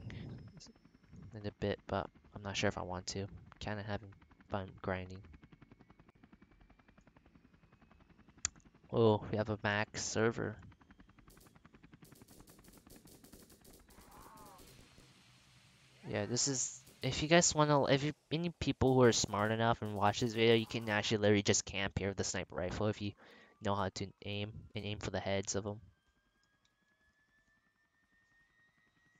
Speaker 1: in a bit, but I'm not sure if I want to. Kind of having fun grinding. Oh, we have a max server. Yeah, this is. If you guys want to, if you any people who are smart enough and watch this video, you can actually literally just camp here with the sniper rifle if you know how to aim and aim for the heads of them.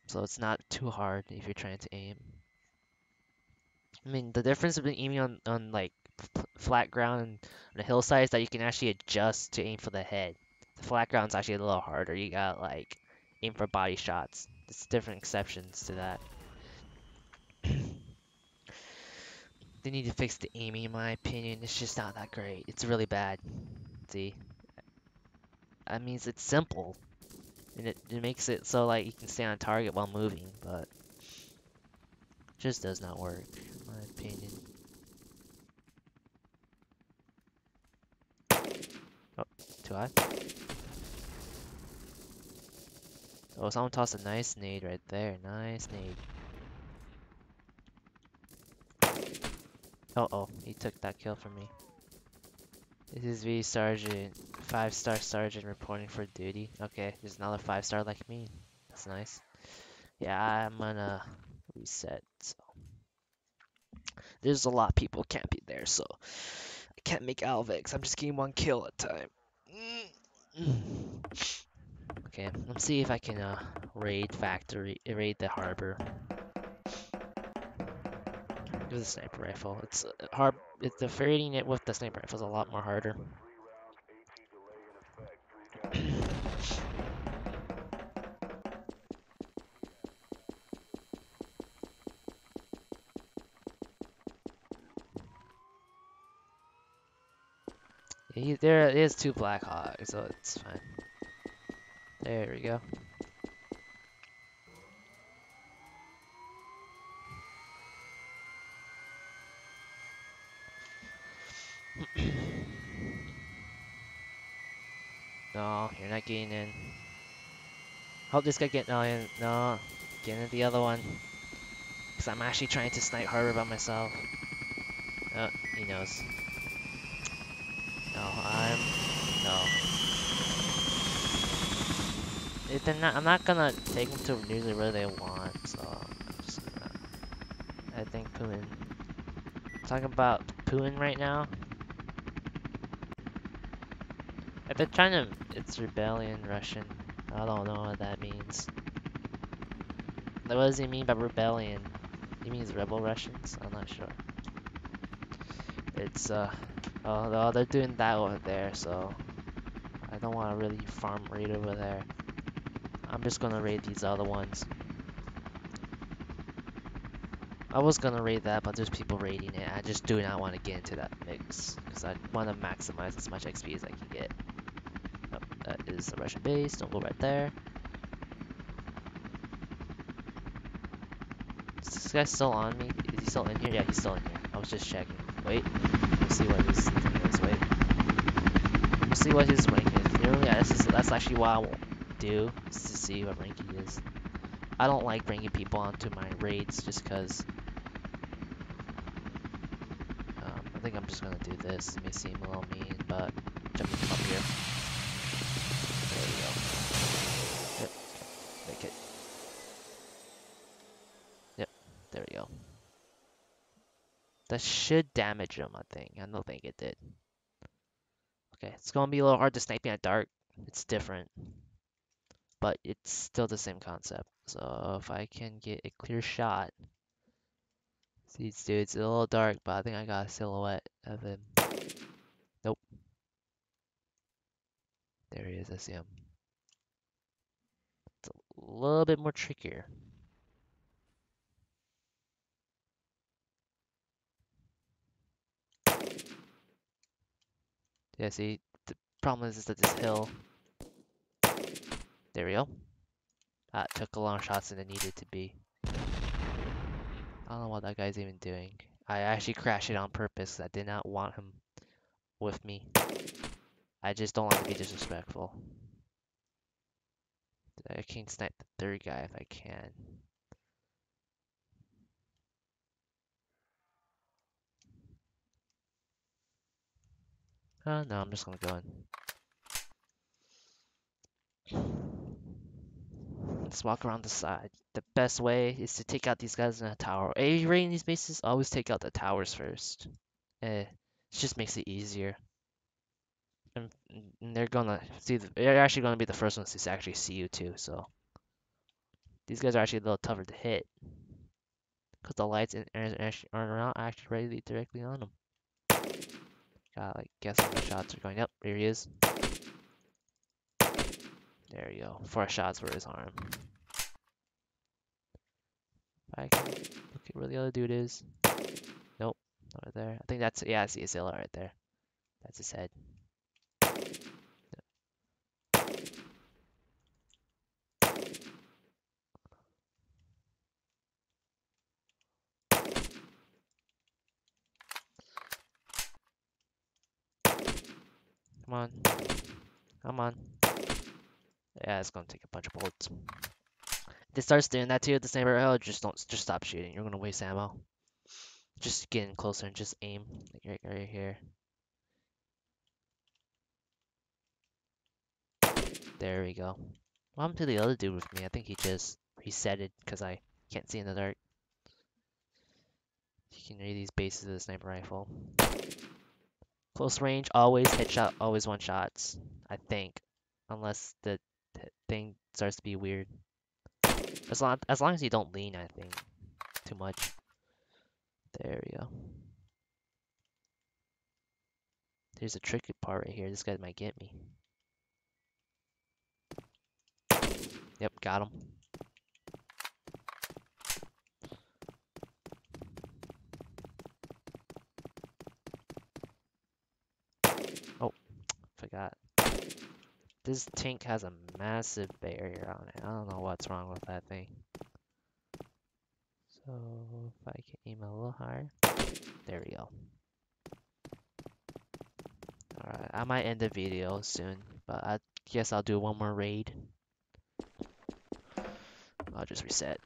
Speaker 1: So it's not too hard if you're trying to aim. I mean, the difference between aiming on like flat ground and on a hillside is that you can actually adjust to aim for the head. The flat ground's actually a little harder. You got like aim for body shots. There's different exceptions to that. They need to fix the aiming, in my opinion. It's just not that great. It's really bad. See, that means it's simple, and it makes it so like you can stay on target while moving, but it just does not work, in my opinion. Oh, too high. Oh, someone tossed a nice nade right there. Nice nade. Oh, he took that kill from me. This is V Sergeant, 5-star Sergeant reporting for duty. Okay, there's another 5-star like me. That's nice. Yeah, I'm gonna reset. So. There's a lot of people can't be there, so I can't make Alvex. I'm just getting one kill at a time. Okay, let's see if I can raid the harbor with a sniper rifle. It's hard. The raiding it with the sniper rifle is a lot more harder. There is 2 Blackhawks, so it's fine. There we go. No, you're not getting in. Hope this guy get in. No, get in the other one. Because I'm actually trying to snipe harder by myself. Oh, he knows. No, no. I'm not gonna take them to usually where they want, so I'm just gonna. I think Putin. Talking about Putin right now. If they're trying to, it's rebellion Russian. I don't know what that means. What does he mean by rebellion? He means rebel Russians? I'm not sure. It's oh, they're doing that over there, so I don't want to really farm raid over there. I'm just gonna raid these other ones. I was gonna raid that, but there's people raiding it. I just do not want to get into that mix because I want to maximize as much XP as I can get. Oh, that is the Russian base. Don't go right there. Is this guy still on me? Is he still in here? Yeah, he's still in here. I was just checking. Wait, we'll see what his thing is. Wait, we'll see what his rank is. Yeah, that's actually what I will do, is to see what rank he is. I don't like bringing people onto my raids just because. I think I'm just gonna do this. It may seem a little mean, but jumping up here. There we go. Yep, make it. Yep, There we go. That should damage him, I think. I don't think it did. Okay, it's gonna be a little hard to snipe in the dark. It's different, but it's still the same concept. So if I can get a clear shot, see these dudes, it's a little dark, but I think I got a silhouette of him. Nope, there he is. I see him. It's a little bit more trickier. Yeah, see, the problem is that this hill. There we go. That took a longer shots than it needed to be. I don't know what that guy's even doing. I actually crashed it on purpose. I did not want him with me. I just don't want to be disrespectful. I can snipe the third guy if I can. No, I'm just gonna go in. Let's walk around the side. The best way is to take out these guys in a tower. If you're raiding these bases, always take out the towers first. It just makes it easier. And, and they're gonna see. They're actually gonna be the first ones to actually see you too. So these guys are actually a little tougher to hit because the lights are not actually ready directly on them. Gotta like guess when the shots are going. Yep, here he is. There you go. 4 shots for his arm. I can look at where the other dude is. Nope, not right there. I think that's, yeah, I see a Zilla right there. That's his head. Come on. Come on. Yeah, it's gonna take a bunch of bullets. If it starts doing that to you at the sniper, oh, just stop shooting. You're gonna waste ammo. Just get in closer and just aim. Like right here. There we go. What happened to the other dude with me? I think he just resetted because I can't see in the dark. You can read these bases of the sniper rifle. Close range, always headshot, always one shots. I think, unless the thing starts to be weird. As long as you don't lean, I think, too much. There we go. There's a tricky part right here. This guy might get me. Yep, got him. Oh, forgot. This tank has a massive barrier on it. I don't know what's wrong with that thing. So if I can aim a little higher. There we go. Alright, I might end the video soon, but I guess I'll do one more raid. I'll just reset.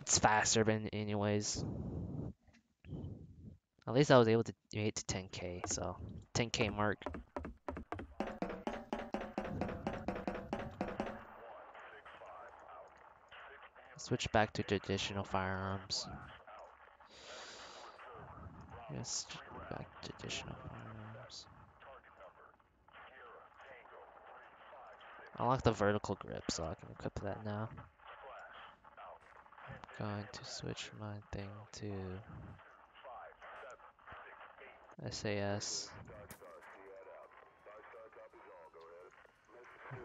Speaker 1: It's faster, but anyways. At least I was able to get to 10k, so 10k mark. Switch back to traditional firearms. Yes, back to traditional firearms. I like the vertical grip, so I can equip that now. I'm going to switch my thing to SAS.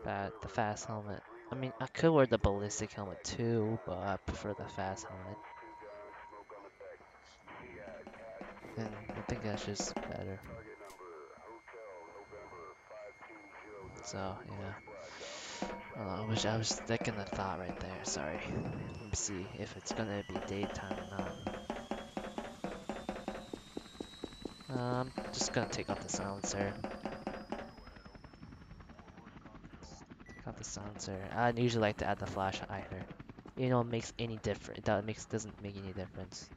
Speaker 1: The fast helmet. I mean, I could wear the ballistic helmet too, but I prefer the fast helmet. And I think that's just better. So, yeah. I was thinking the thought right there, sorry. Let me see if it's gonna be daytime or not. I'm just gonna take off the silencer. Take off the silencer. I usually like to add the flash hider. You know, it makes any difference. Doesn't make any difference.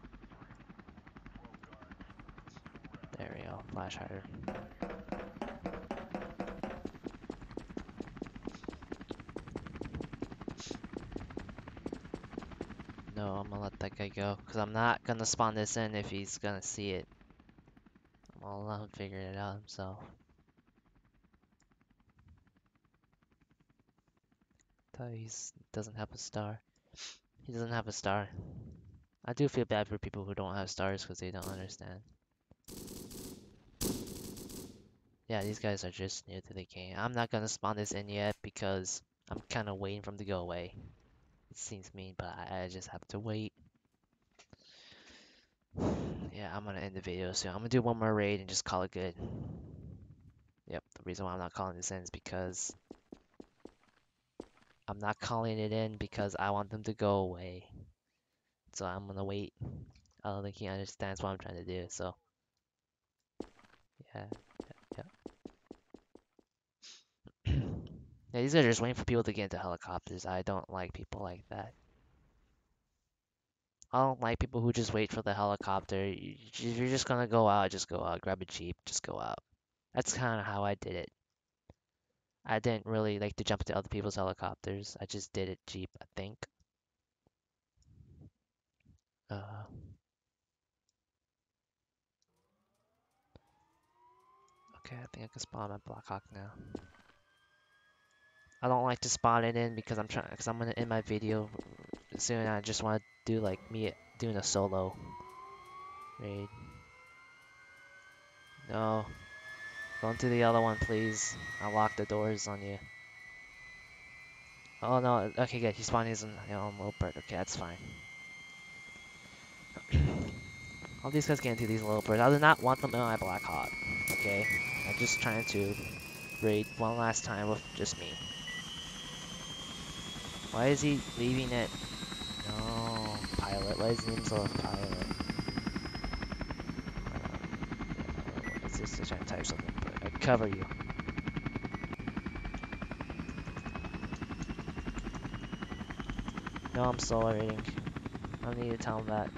Speaker 1: There we go, flash hider. No, I'm gonna let that guy go. Because I'm not gonna spawn this in if he's gonna see it. I'm gonna let him figure it out himself. Tell you he doesn't have a star. He doesn't have a star. I do feel bad for people who don't have stars because they don't understand. Yeah, these guys are just new to the game. I'm not gonna spawn this in yet because I'm kind of waiting for him to go away. It seems mean, but I just have to wait. Yeah, I'm gonna end the video soon. I'm gonna do one more raid and just call it good. Yep, the reason why I'm not calling this in is because I'm not calling it in because I want them to go away. So I'm gonna wait. I don't think he understands what I'm trying to do, so yeah, yeah, yeah. Yeah, these guys are just waiting for people to get into helicopters. I don't like people like that. I don't like people who just wait for the helicopter. If you're just gonna go out, just go out. Grab a jeep, just go out. That's kind of how I did it. I didn't really like to jump into other people's helicopters. I just did it jeep, I think. Uh, okay, I think I can spawn my Blackhawk now. I don't like to spawn it in because I'm gonna end my video soon. I just want to do like me doing a solo raid. No, go into the other one, please. I'll lock the doors on you. Oh no, okay, good. He's spawning his own little bird. Okay, that's fine. All these guys get into these little birds. I do not want them in my Blackhawk. Okay, I'm just trying to raid one last time with just me. Why is he leaving it? No, pilot. Why is his name so pilot? It's just trying to type something, but I cover you. No, I'm solo raiding. I need to tell him that.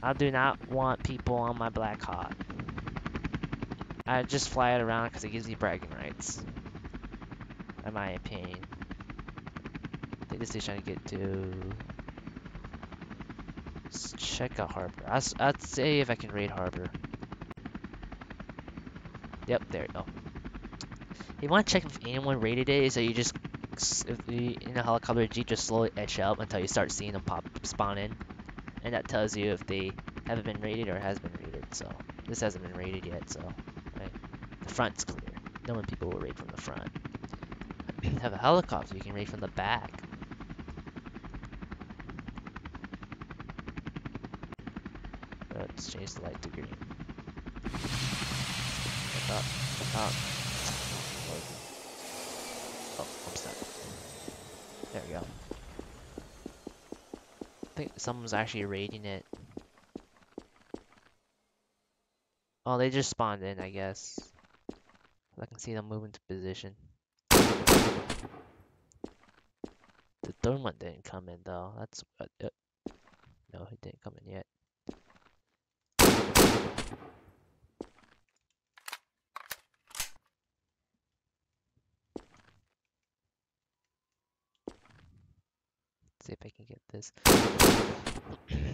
Speaker 1: I do not want people on my Blackhawk. I just fly it around because it gives me bragging rights. In my opinion. I think this is trying to get to... Let's check out Harbor. I'd say if I can raid Harbor. Yep, there we go. You want to check if anyone raided it, so you just... If you in a helicopter jeep, just slowly edge up until you start seeing them spawn in. And that tells you if they haven't been raided or has been raided. So, this hasn't been raided yet, so... Right. The front's clear. No one people will raid from the front. Have a helicopter, you can raid from the back. Let's change the light to green. Look up, look up. Oh, I'm stuck. There we go. I think someone's actually raiding it. Oh, they just spawned in, I guess. I can see them move into position. The third one didn't come in though. That's no, he didn't come in yet. See if I can get this.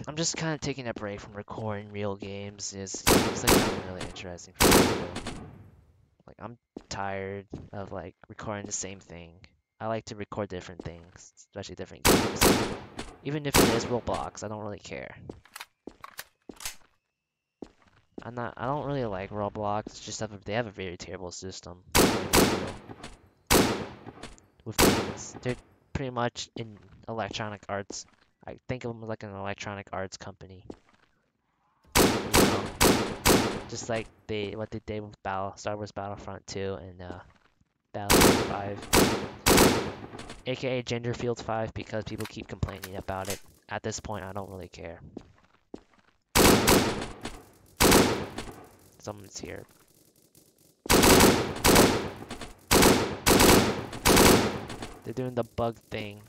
Speaker 1: I'm just kind of taking a break from recording real games. It's like nothing really interesting for me to do. Like I'm tired of like recording the same thing. I like to record different things, especially different games. Even if it is Roblox, I don't really care. I don't really like Roblox. It's just that they have a very terrible system with things. They're pretty much in electronic arts. I think of them like an electronic arts company. You know, just like what they did with Star Wars Battlefront 2 and Battlefield 5, aka Genderfield 5, because people keep complaining about it. At this point, I don't really care. Someone's here. They're doing the bug thing.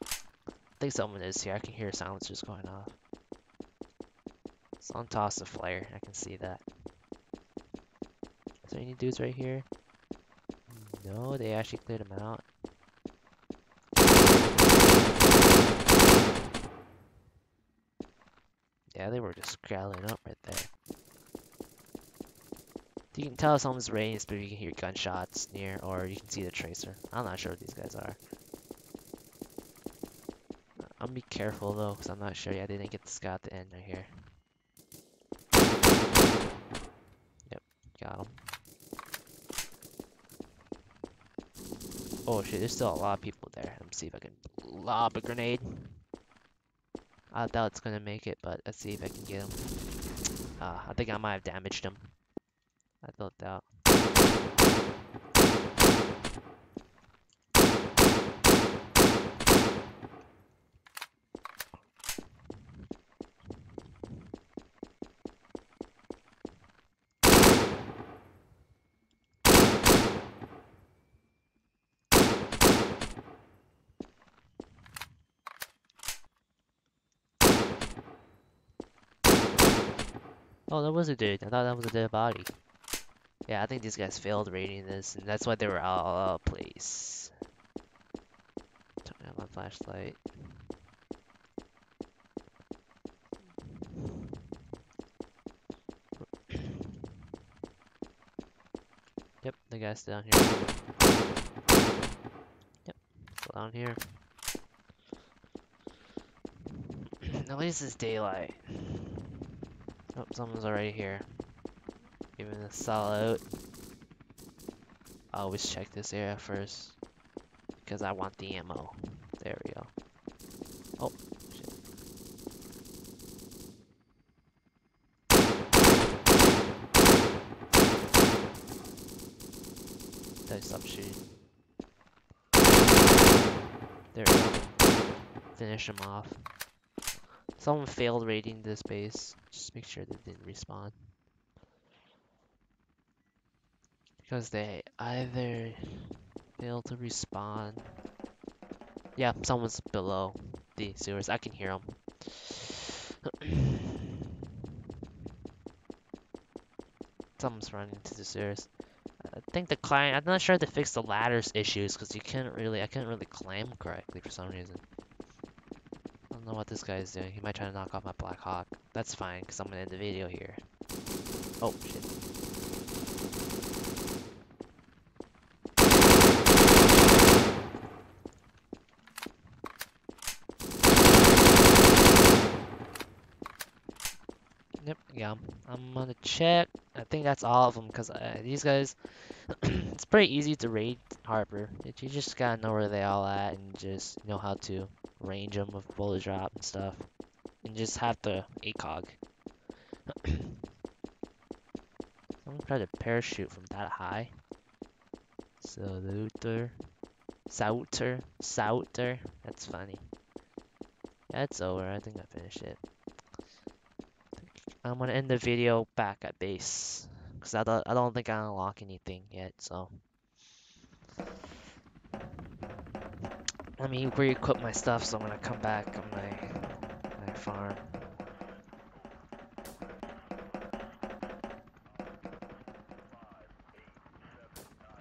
Speaker 1: I think someone is here. I can hear silencers going off. Someone tossed a flare. I can see that. Is there any dudes right here? No, they actually cleared them out. Yeah, they were just scrambling up right there. You can tell someone's raiding but you can hear gunshots near, or you can see the tracer. I'm not sure what these guys are. I'm gonna be careful though, because I'm not sure. Yeah, they didn't get this guy at the end right here. Yep, got him. Oh shit, there's still a lot of people there. Let me see if I can lob a grenade. I doubt it's gonna make it, but let's see if I can get him. I think I might have damaged him. I thought that. Oh, that was a dude. I thought that was a dead body. Yeah, I think these guys failed raiding this, and that's why they were all out of place. Turn on my flashlight. Yep, the guy's down here. Yep, still down here. At least it's daylight. Oh, someone's already here. Giving a solid. I always check this area first because I want the ammo. There we go. Oh, shit. Did I stop shooting? There we go. Finish him off. Someone failed raiding this base. Just make sure they didn't respawn. Because they either failed to respawn. Yeah, someone's below the sewers. I can hear them. Someone's running into the sewers. I think the client. I'm not sure to fix the ladder's issues because I couldn't really climb correctly for some reason. I don't know what this guy is doing. He might try to knock off my Blackhawk. That's fine because I'm gonna end the video here. Oh shit. Yep, yeah. I'm gonna check. I think that's all of them because these guys. It's pretty easy to raid Harper. You just gotta know where they all at and just know how to range them with bullet drop and stuff. And just have the ACOG. I'm gonna try to parachute from that high. Salute. Sauter. That's funny. Yeah, it's over. I think I finished it. I'm gonna end the video back at base. Cause I don't think I unlock anything yet, so. Let me re-equip my stuff so I'm gonna come back on my farm.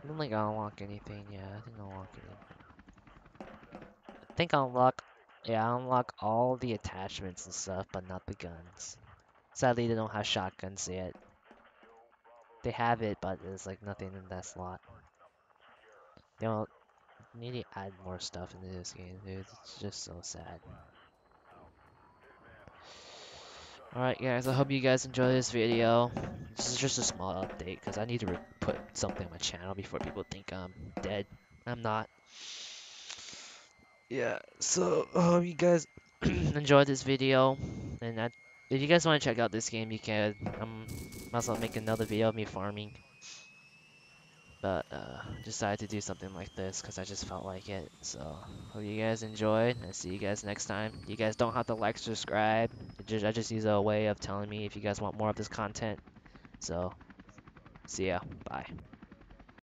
Speaker 1: I don't think I unlock anything. Yeah, I think I unlock anything. I think I unlock. Yeah, I unlock all the attachments and stuff, but not the guns. Sadly, they don't have shotguns yet. They have it, but there's like nothing in that slot. They don't need to add more stuff into this game, dude. It's just so sad. Alright guys, I hope you guys enjoy this video. This is just a small update because I need to put something on my channel before people think I'm dead. I'm not. Yeah, so I hope you guys enjoyed this video. And if you guys want to check out this game, you can. I'm also making another video of me farming. But decided to do something like this because I just felt like it. So hope you guys enjoyed. I see you guys next time. You guys don't have to like, subscribe. I just use a way of telling me if you guys want more of this content. So see ya. Bye.